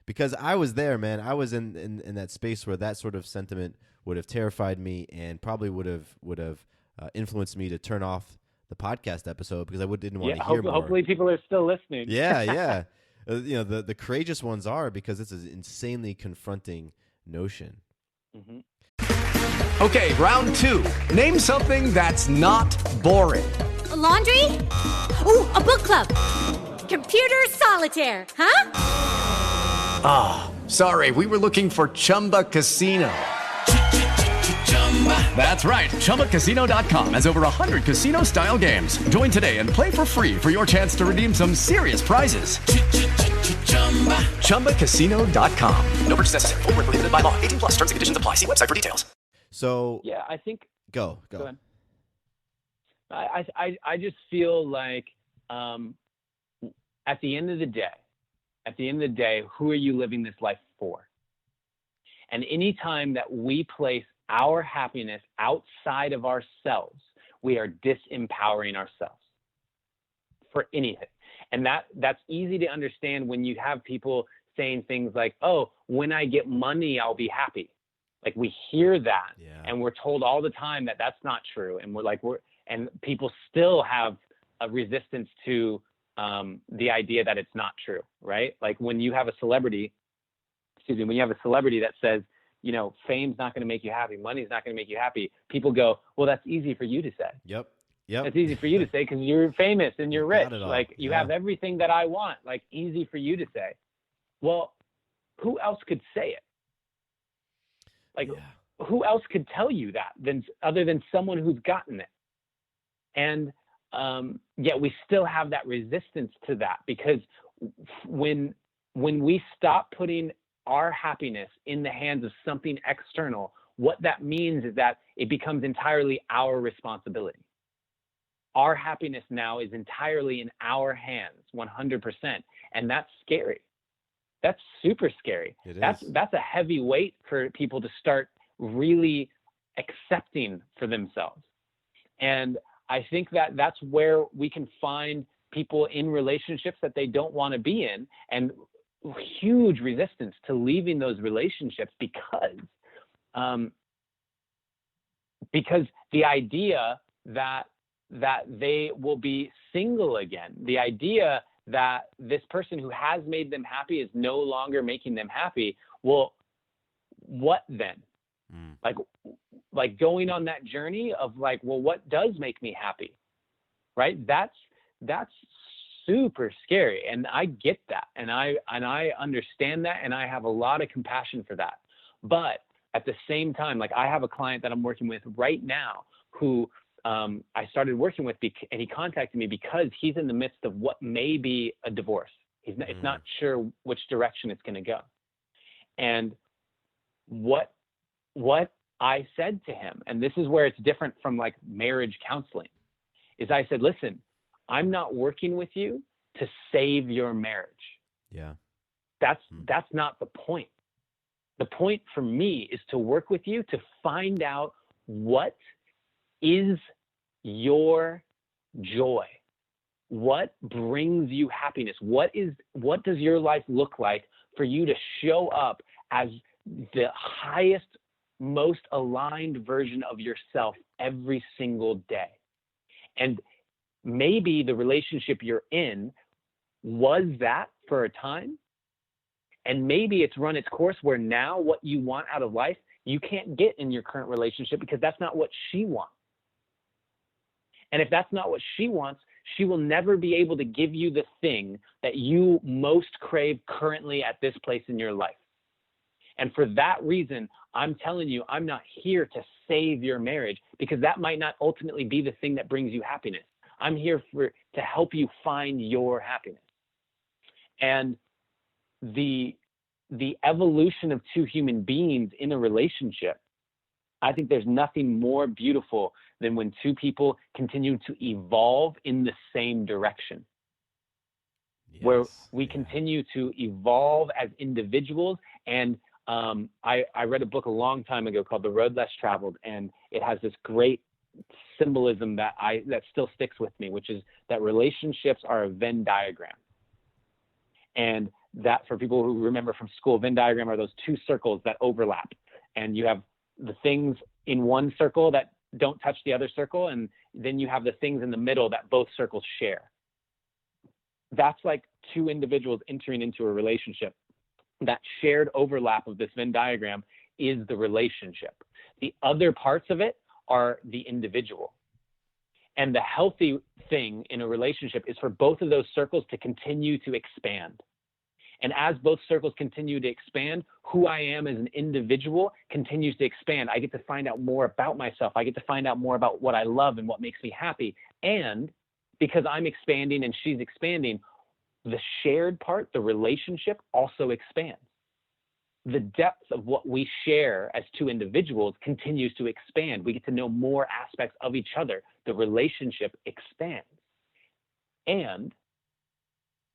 Because I was there, man. I was in that space where that sort of sentiment would have terrified me and probably would have influenced me to turn off the podcast episode, because I didn't want to hear more. Hopefully people are still listening. Yeah. The courageous ones are, because it's an insanely confronting notion. Mm-hmm. Okay, round 2. Name something that's not boring. A laundry? Ooh, a book club. Computer solitaire, huh? Ah, sorry, we were looking for Chumba Casino. That's right, ChumbaCasino.com has over 100 casino-style games. Join today and play for free for your chance to redeem some serious prizes. ChumbaCasino.com. No purchase necessary. Void where prohibited by law. 18+. Terms and conditions apply. See website for details. So yeah, I think. Go. Go ahead. I just feel like at the end of the day, who are you living this life for? And anytime that we place our happiness outside of ourselves, we are disempowering ourselves for anything. And that's easy to understand when you have people saying things like, oh, when I get money, I'll be happy. Like we hear that and we're told all the time that that's not true. And and people still have a resistance to the idea that it's not true, right? Like when you have a celebrity, when you have a celebrity that says, you know, fame's not going to make you happy, money's not going to make you happy, people go, well, that's easy for you to say. Yep. It's easy for you to say because you're famous and you're rich. Like you have everything that I want. Like easy for you to say. Well, who else could say it? Like who else could tell you that other than someone who's gotten it? And yet we still have that resistance to that, because when we stop putting our happiness in the hands of something external, what that means is that it becomes entirely our responsibility. Our happiness now is entirely in our hands, 100%. And that's scary. That's super scary. That's a heavy weight for people to start really accepting for themselves. And I think that that's where we can find people in relationships that they don't want to be in, and huge resistance to leaving those relationships because the idea that they will be single again, the idea that this person who has made them happy is no longer making them happy. Well, what then? Like going on that journey of like, well, what does make me happy? Right? That's super scary. And I get that. And I understand that. And I have a lot of compassion for that. But at the same time, like I have a client that I'm working with right now who I started working with, and he contacted me because he's in the midst of what may be a divorce. It's not sure which direction it's going to go. And what I said to him, and this is where it's different from like marriage counseling, is I said, listen, I'm not working with you to save your marriage. Yeah. That's not the point. The point for me is to work with you to find out what is your joy. What brings you happiness? What does your life look like for you to show up as the highest, most aligned version of yourself every single day? And maybe the relationship you're in was that for a time, and maybe it's run its course where now what you want out of life you can't get in your current relationship because that's not what she wants. And if that's not what she wants, she will never be able to give you the thing that you most crave currently at this place in your life. And for that reason, I'm telling you, I'm not here to save your marriage, because that might not ultimately be the thing that brings you happiness. I'm here to help you find your happiness. And the evolution of two human beings in a relationship, I think there's nothing more beautiful than when two people continue to evolve in the same direction. Where we continue to evolve as individuals. And I read a book a long time ago called The Road Less Traveled, and it has this great symbolism that still sticks with me, which is that relationships are a Venn diagram. And that, for people who remember from school, Venn diagram are those two circles that overlap, and you have the things in one circle that don't touch the other circle, and then you have the things in the middle that both circles share. That's like two individuals entering into a relationship. That shared overlap of this Venn diagram is the relationship. The other parts of it are the individual. And the healthy thing in a relationship is for both of those circles to continue to expand. And as both circles continue to expand, who I am as an individual continues to expand. I get to find out more about myself. I get to find out more about what I love and what makes me happy. And because I'm expanding and she's expanding, the shared part, the relationship, also expands. The depth of what we share as two individuals continues to expand. We get to know more aspects of each other. The relationship expands. And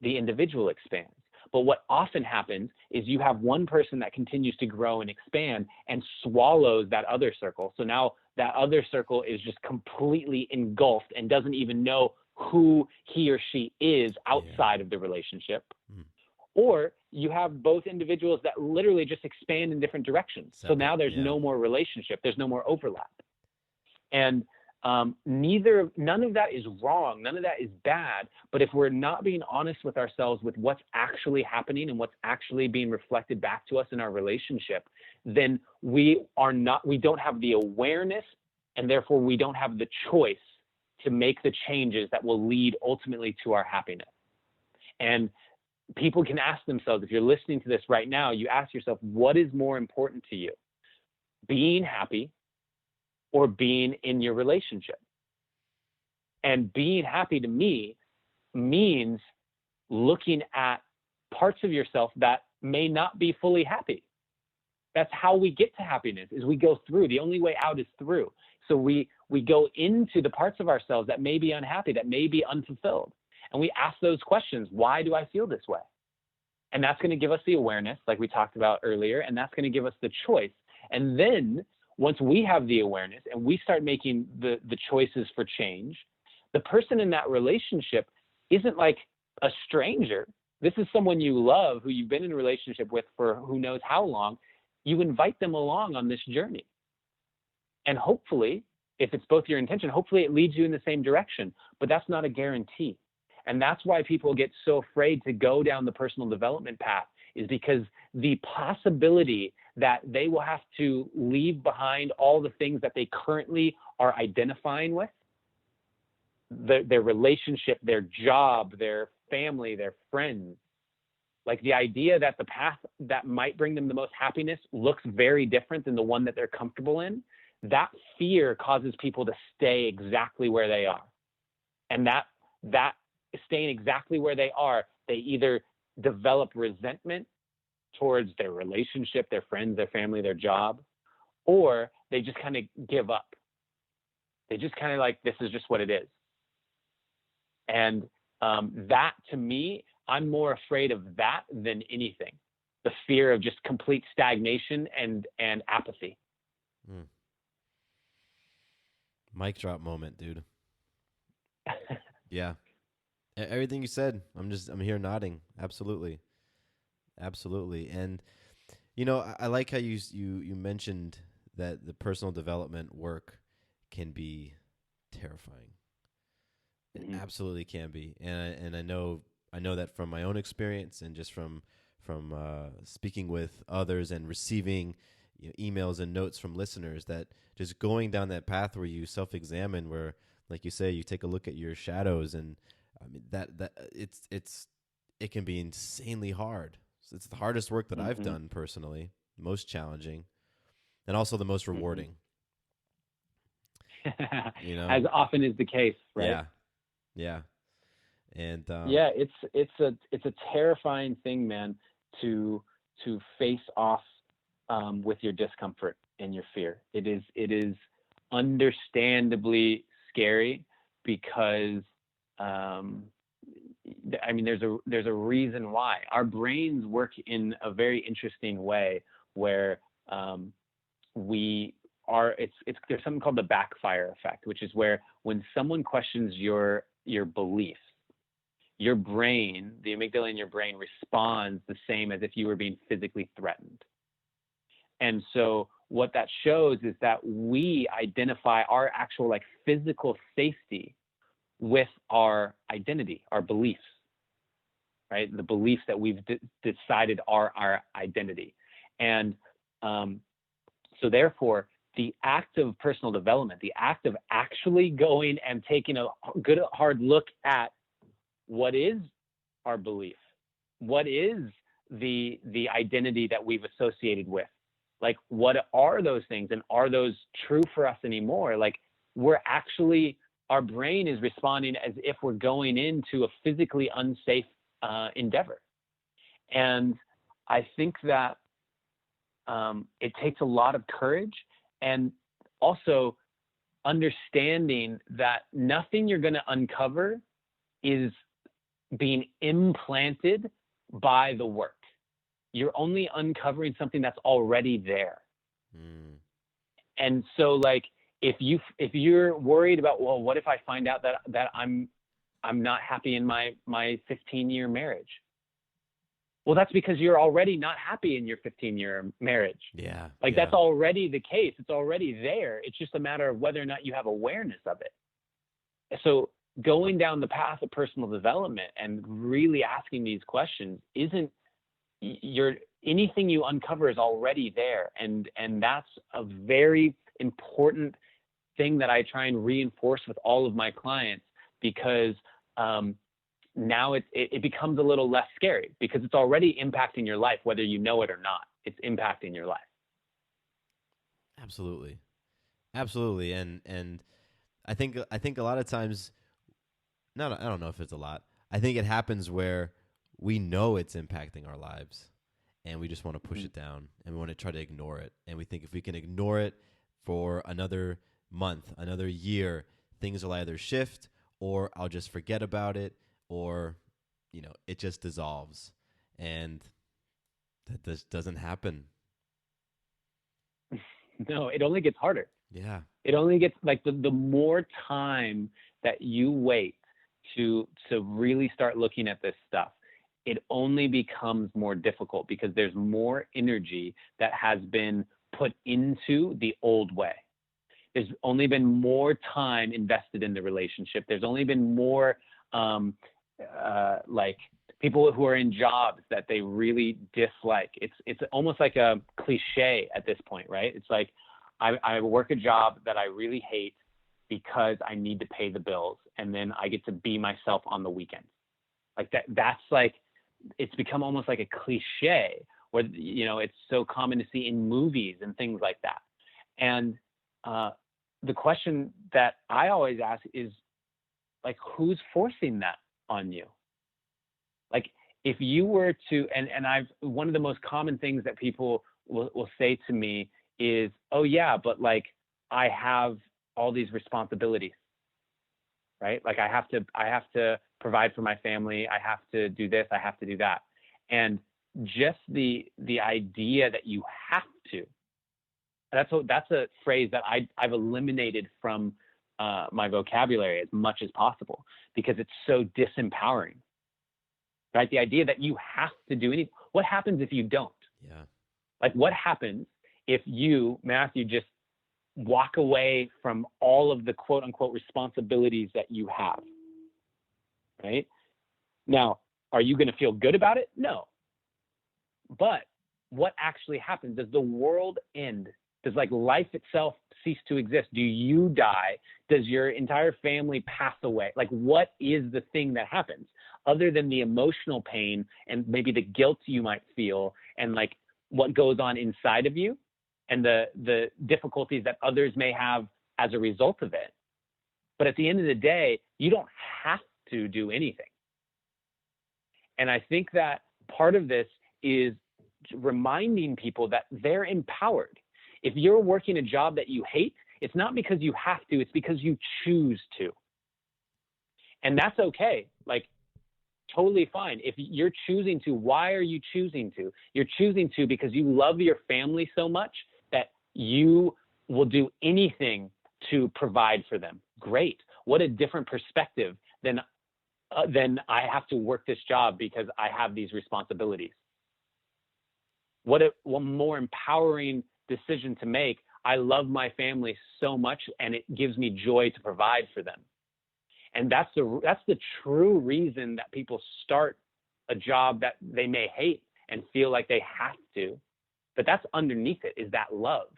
the individual expands. But what often happens is you have one person that continues to grow and expand and swallows that other circle. So now that other circle is just completely engulfed and doesn't even know who he or she is outside of the relationship. Or you have both individuals that literally just expand in different directions. So now there's no more relationship. There's no more overlap. And none of that is wrong. None of that is bad. But if we're not being honest with ourselves with what's actually happening and what's actually being reflected back to us in our relationship, then we don't have the awareness, and therefore we don't have the choice to make the changes that will lead ultimately to our happiness. And people can ask themselves, if you're listening to this right now, you ask yourself, what is more important to you? Being happy or being in your relationship? And being happy to me means looking at parts of yourself that may not be fully happy. That's how we get to happiness, is we go through. The only way out is through. So we go into the parts of ourselves that may be unhappy, that may be unfulfilled. And we ask those questions. Why do I feel this way? And that's going to give us the awareness, like we talked about earlier, and that's going to give us the choice. And then once we have the awareness and we start making the choices for change, the person in that relationship isn't like a stranger. This is someone you love, who you've been in a relationship with for who knows how long. You invite them along on this journey. And hopefully, if it's both your intention, hopefully it leads you in the same direction. But that's not a guarantee. And that's why people get so afraid to go down the personal development path, is because the possibility that they will have to leave behind all the things that they currently are identifying with, their relationship, their job, their family, their friends, like the idea that the path that might bring them the most happiness looks very different than the one that they're comfortable in, that fear causes people to stay exactly where they are. And that staying exactly where they are, they either develop resentment towards their relationship, their friends, their family, their job, or they just kind of give up. They just kind of like, this is just what it is. And that, to me, I'm more afraid of that than anything. The fear of just complete stagnation and apathy. Mic drop moment, dude. Yeah. Everything you said, I'm here nodding. Absolutely. And, I like how you mentioned that the personal development work can be terrifying. It absolutely can be. And I know that from my own experience and just from speaking with others and receiving emails and notes from listeners, that just going down that path where you self-examine, where, like you say, you take a look at your shadows, and I mean that it can be insanely hard. It's the hardest work that I've done personally, most challenging, and also the most rewarding. As often is the case, right? Yeah. And it's a terrifying thing, man, to face off with your discomfort and your fear. It is understandably scary because there's a reason why. Our brains work in a very interesting way where there's something called the backfire effect, which is where when someone questions your beliefs, your brain, the amygdala in your brain, responds the same as if you were being physically threatened. And so what that shows is that we identify our actual physical safety with our identity, our beliefs, right? The beliefs that we've decided are our identity. And so therefore, the act of personal development, the act of actually going and taking a good hard look at what is our belief, what is the identity that we've associated with, what are those things, and are those true for us anymore? Our brain is responding as if we're going into a physically unsafe endeavor. And I think that it takes a lot of courage, and also understanding that nothing you're going to uncover is being implanted by the work. You're only uncovering something that's already there. And so like, if you're worried about, well, what if I find out that I'm not happy in my 15-year marriage? Well, that's because you're already not happy in your 15-year marriage. Yeah. Like yeah. that's already the case. It's already there. It's just a matter of whether or not you have awareness of it. So going down the path of personal development and really asking these questions isn't anything you uncover is already there. And that's a very important thing that I try and reinforce with all of my clients, because now it becomes a little less scary because it's already impacting your life, whether you know it or not. It's impacting your life. Absolutely. Absolutely. And I think a lot of times, I don't know if it's a lot. I think it happens where we know it's impacting our lives and we just want to push it down and we want to try to ignore it. And we think if we can ignore it for another month, another year, things will either shift or I'll just forget about it, or, it just dissolves. And that just doesn't happen. No, it only gets harder. Yeah. It only gets like the more time that you wait to really start looking at this stuff, it only becomes more difficult because there's more energy that has been put into the old way. There's only been more time invested in the relationship. There's only been more like people who are in jobs that they really dislike. It's almost like a cliche at this point, right? It's like I work a job that I really hate because I need to pay the bills, and then I get to be myself on the weekends. Like that's like, it's become almost like a cliche where, it's so common to see in movies and things like that. And the question that I always ask is, like, who's forcing that on you? Like, if you were to, and one of the most common things that people will say to me is, oh yeah, but like, I have all these responsibilities, right? Like I have to provide for my family. I have to do this. I have to do that. And just the idea that you have to, that's a phrase that I've eliminated from my vocabulary as much as possible, because it's so disempowering, right? The idea that you have to do anything. What happens if you don't? Yeah. Like, what happens if you, Matthew, just walk away from all of the quote unquote responsibilities that you have, right? Now, are you going to feel good about it? No. But what actually happens? Does the world end? Does like life itself cease to exist? Do you die? Does your entire family pass away? Like, what is the thing that happens other than the emotional pain and maybe the guilt you might feel and like what goes on inside of you and the difficulties that others may have as a result of it? But at the end of the day, you don't have to do anything. And I think that part of this is reminding people that they're empowered. If you're working a job that you hate, it's not because you have to, it's because you choose to. And that's okay. Like, totally fine. If you're choosing to, why are you choosing to? You're choosing to because you love your family so much that you will do anything to provide for them. Great. What a different perspective than I have to work this job because I have these responsibilities. What a more empowering decision to make. I love my family so much and it gives me joy to provide for them. And that's the true reason that people start a job that they may hate and feel like they have to, but that's underneath it is that love.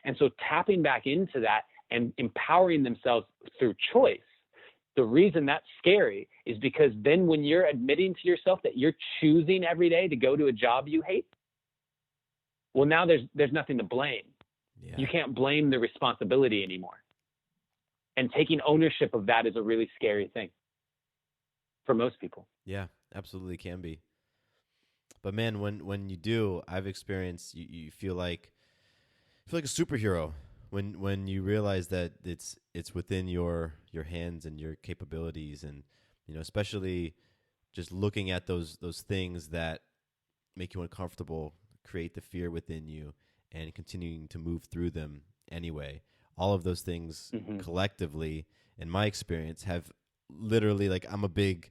And so tapping back into that and empowering themselves through choice, the reason that's scary is because then when you're admitting to yourself that you're choosing every day to go to a job you hate, well, now there's nothing to blame. Yeah. You can't blame the responsibility anymore. And taking ownership of that is a really scary thing for most people. Yeah, absolutely can be. But man, when you do, I've experienced you feel like a superhero when you realize that it's within your hands and your capabilities, and especially just looking at those things that make you uncomfortable, create the fear within you, and continuing to move through them anyway. All of those things collectively, in my experience, have literally, like, I'm a big,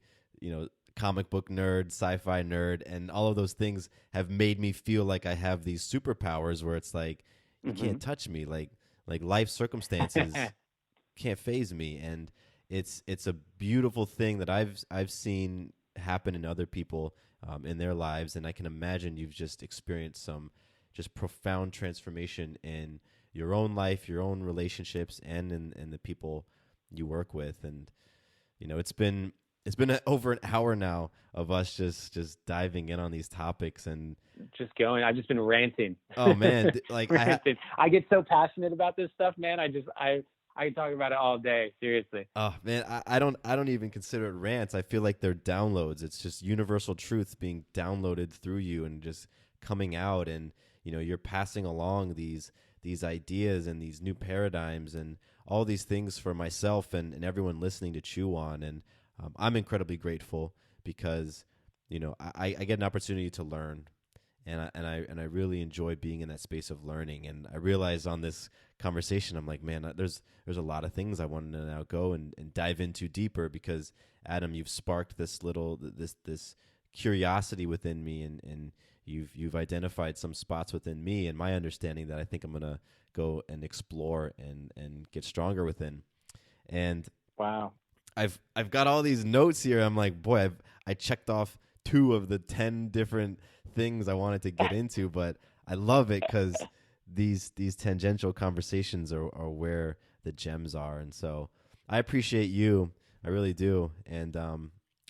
comic book nerd, sci-fi nerd, and all of those things have made me feel like I have these superpowers where it's like, you can't touch me, like life circumstances can't phase me. And it's a beautiful thing that I've seen happen in other people in their lives, and I can imagine you've just experienced some just profound transformation in your own life, your own relationships, and in the people you work with. And it's been over an hour now of us just diving in on these topics and just going. I've just been ranting. Oh man, like ranting. I get so passionate about this stuff, man. I can talk about it all day. Seriously. Oh man, I don't even consider it rants. I feel like they're downloads. It's just universal truths being downloaded through you and just coming out, and you're passing along these ideas and these new paradigms and all these things for myself and everyone listening to chew on. And I'm incredibly grateful because I get an opportunity to learn, and I really enjoy being in that space of learning. And I realized on this conversation, I'm like, man, there's a lot of things I want to now go and dive into deeper, because Adam, you've sparked this curiosity within me, and you've identified some spots within me and my understanding that I think I'm gonna go and explore and get stronger within. And wow, I've got all these notes here. I'm like, boy, I checked off 2 of the 10 different things I wanted to get into, but I love it because these tangential conversations are where the gems are. And so I appreciate you. I really do. And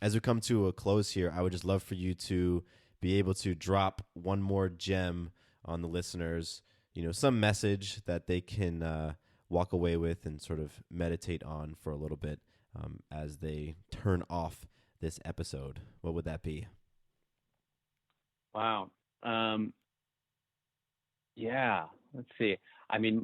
as we come to a close here, I would just love for you to be able to drop one more gem on the listeners, some message that they can walk away with and sort of meditate on for a little bit as they turn off this episode. What would that be? Wow. Yeah, let's see. I mean,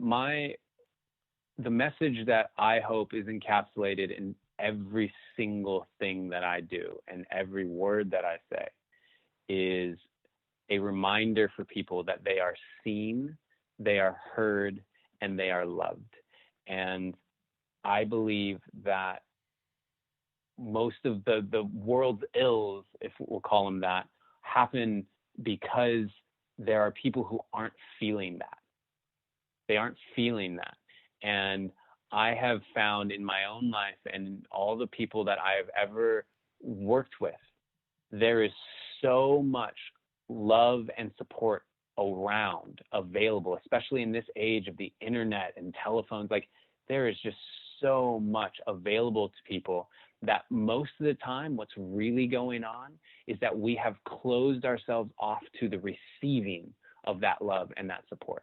the message that I hope is encapsulated in every single thing that I do and every word that I say is a reminder for people that they are seen, they are heard, and they are loved. And I believe that most of the world's ills, if we'll call them that, happen because there are people who aren't feeling that. They aren't feeling that. And I have found in my own life and in all the people that I have ever worked with, there is so much love and support around, available, especially in this age of the internet and telephones. Like, there is just so much available to people that most of the time what's really going on is that we have closed ourselves off to the receiving of that love and that support.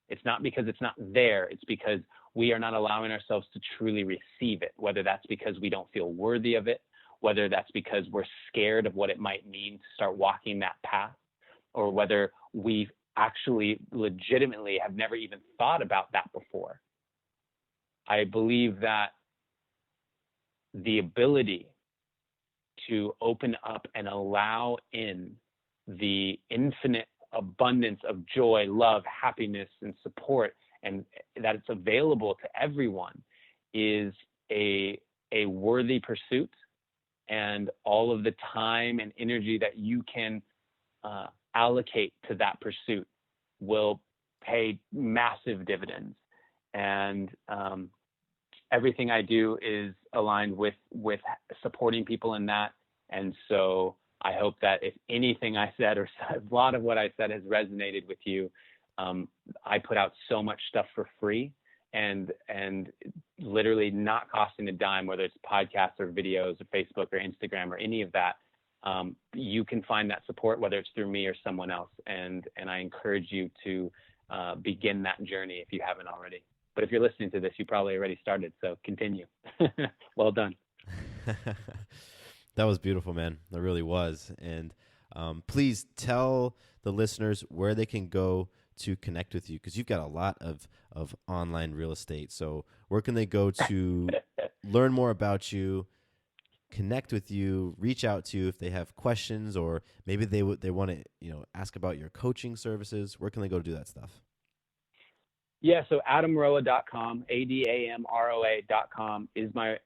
It's not because it's not there. It's because we are not allowing ourselves to truly receive it, whether that's because we don't feel worthy of it, whether that's because we're scared of what it might mean to start walking that path, or whether we actually legitimately have never even thought about that before. I believe that the ability to open up and allow in the infinite abundance of joy, love, happiness, and support, and that it's available to everyone, is a worthy pursuit. And all of the time and energy that you can allocate to that pursuit will pay massive dividends. And everything I do is aligned with supporting people in that. And so I hope that if anything I said, or a lot of what I said, has resonated with you, I put out so much stuff for free and literally not costing a dime, whether it's podcasts or videos or Facebook or Instagram or any of that. You can find that support, whether it's through me or someone else. And I encourage you to begin that journey if you haven't already. But if you're listening to this, you probably already started. So continue. Well done. That was beautiful, man. That really was. And please tell the listeners where they can go to connect with you, because you've got a lot of online real estate. So where can they go to learn more about you, connect with you, reach out to you if they have questions, or maybe they want to ask about your coaching services? Where can they go to do that stuff? Yeah, so adamroa.com, ADAMROA.com is my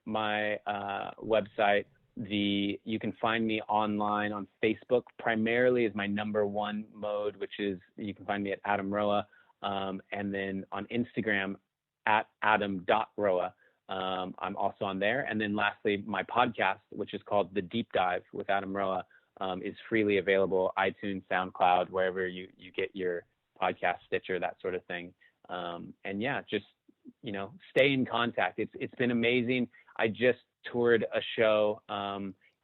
website. You can find me online on Facebook, primarily is my number one mode, which is you can find me at Adam Roa, and then on Instagram at adam.roa. I'm also on there. And then lastly, my podcast, which is called The Deep Dive with Adam Roa, is freely available, iTunes, SoundCloud, wherever you get your podcast, Stitcher, that sort of thing. And yeah, just, stay in contact. It's been amazing. I just toured a show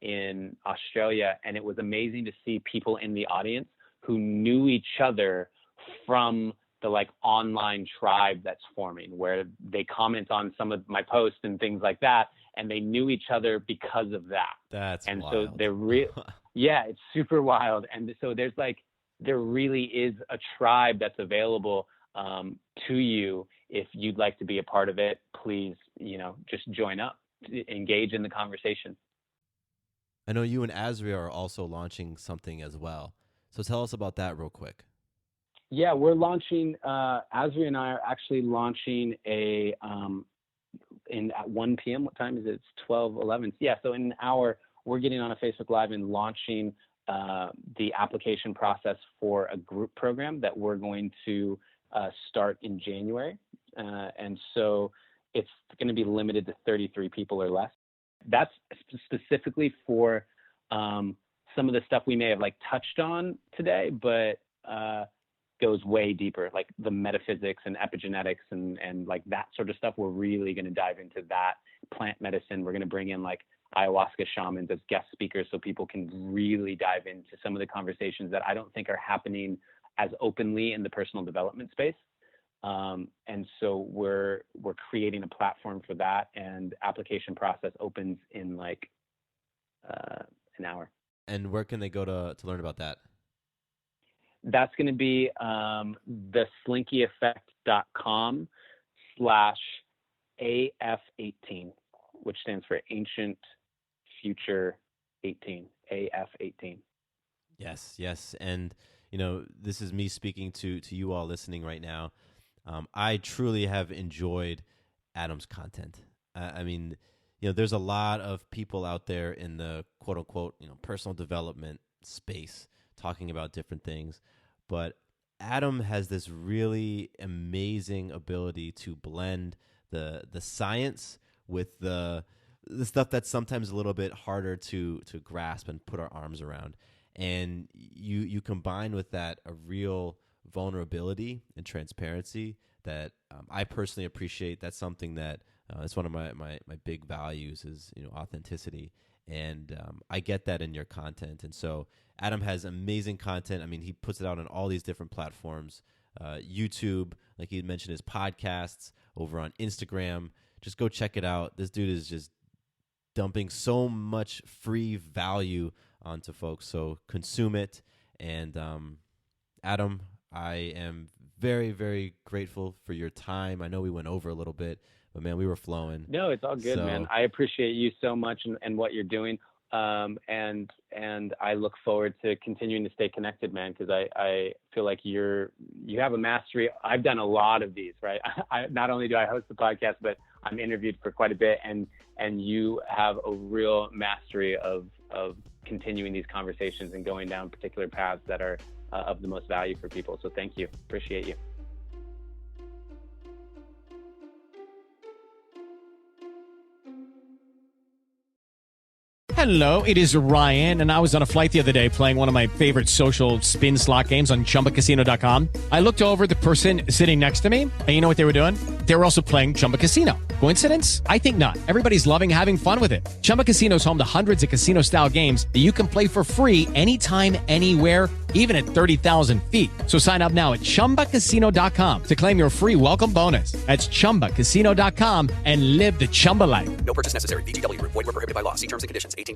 in Australia, and it was amazing to see people in the audience who knew each other from the online tribe that's forming, where they comment on some of my posts and things like that, and they knew each other because of that. That's and wild. So they're yeah, it's super wild. And so there really is a tribe that's available to you. If you'd like to be a part of it, please, just join up, engage in the conversation. I know you and Azria are also launching something as well. So tell us about that real quick. Yeah, we're launching, Azria and I are actually launching at 1 p.m. What time is it? It's 12:11. Yeah, so in an hour, we're getting on a Facebook Live and launching the application process for a group program that we're going to start in January. And so it's going to be limited to 33 people or less. That's specifically for some of the stuff we may have touched on today, but goes way deeper, like the metaphysics and epigenetics and that sort of stuff. We're really going to dive into that. Plant medicine. We're going to bring in ayahuasca shamans as guest speakers so people can really dive into some of the conversations that I don't think are happening as openly in the personal development space. And so we're creating a platform for that, and application process opens in an hour. And where can they go to learn about that? That's going to be theslinkyeffect.com/AF18, which stands for Ancient Future 18, AF18. Yes. And, this is me speaking to you all listening right now. I truly have enjoyed Adam's content. I mean, there's a lot of people out there in the quote unquote, personal development space talking about different things, but Adam has this really amazing ability to blend the science with the stuff that's sometimes a little bit harder to grasp and put our arms around. And you combine with that a real vulnerability and transparency that I personally appreciate. That's something that it's one of my big values is authenticity, and I get that in your content. And so Adam has amazing content. I mean, he puts it out on all these different platforms, YouTube, like he mentioned, his podcasts, over on Instagram. Just go check it out. This dude is just dumping so much free value onto folks. So consume it. And Adam, I am very, very grateful for your time. I know we went over a little bit, but man, we were flowing. No, it's all good, man. I appreciate you so much and what you're doing. And I look forward to continuing to stay connected, man, because I feel like you have a mastery. I've done a lot of these, right? Not only do I host the podcast, but I'm interviewed for quite a bit, and you have a real mastery of continuing these conversations and going down particular paths that are of the most value for people. So thank you. Appreciate you. Hello, it is Ryan, and I was on a flight the other day playing one of my favorite social spin slot games on ChumbaCasino.com. I looked over at the person sitting next to me, and you know what they were doing? They were also playing Chumba Casino. Coincidence? I think not. Everybody's loving having fun with it. Chumba Casino is home to hundreds of casino-style games that you can play for free anytime, anywhere, even at 30,000 feet. So sign up now at ChumbaCasino.com to claim your free welcome bonus. That's ChumbaCasino.com and live the Chumba life. No purchase necessary. VGW. Void where prohibited by law. See terms and conditions. 18+.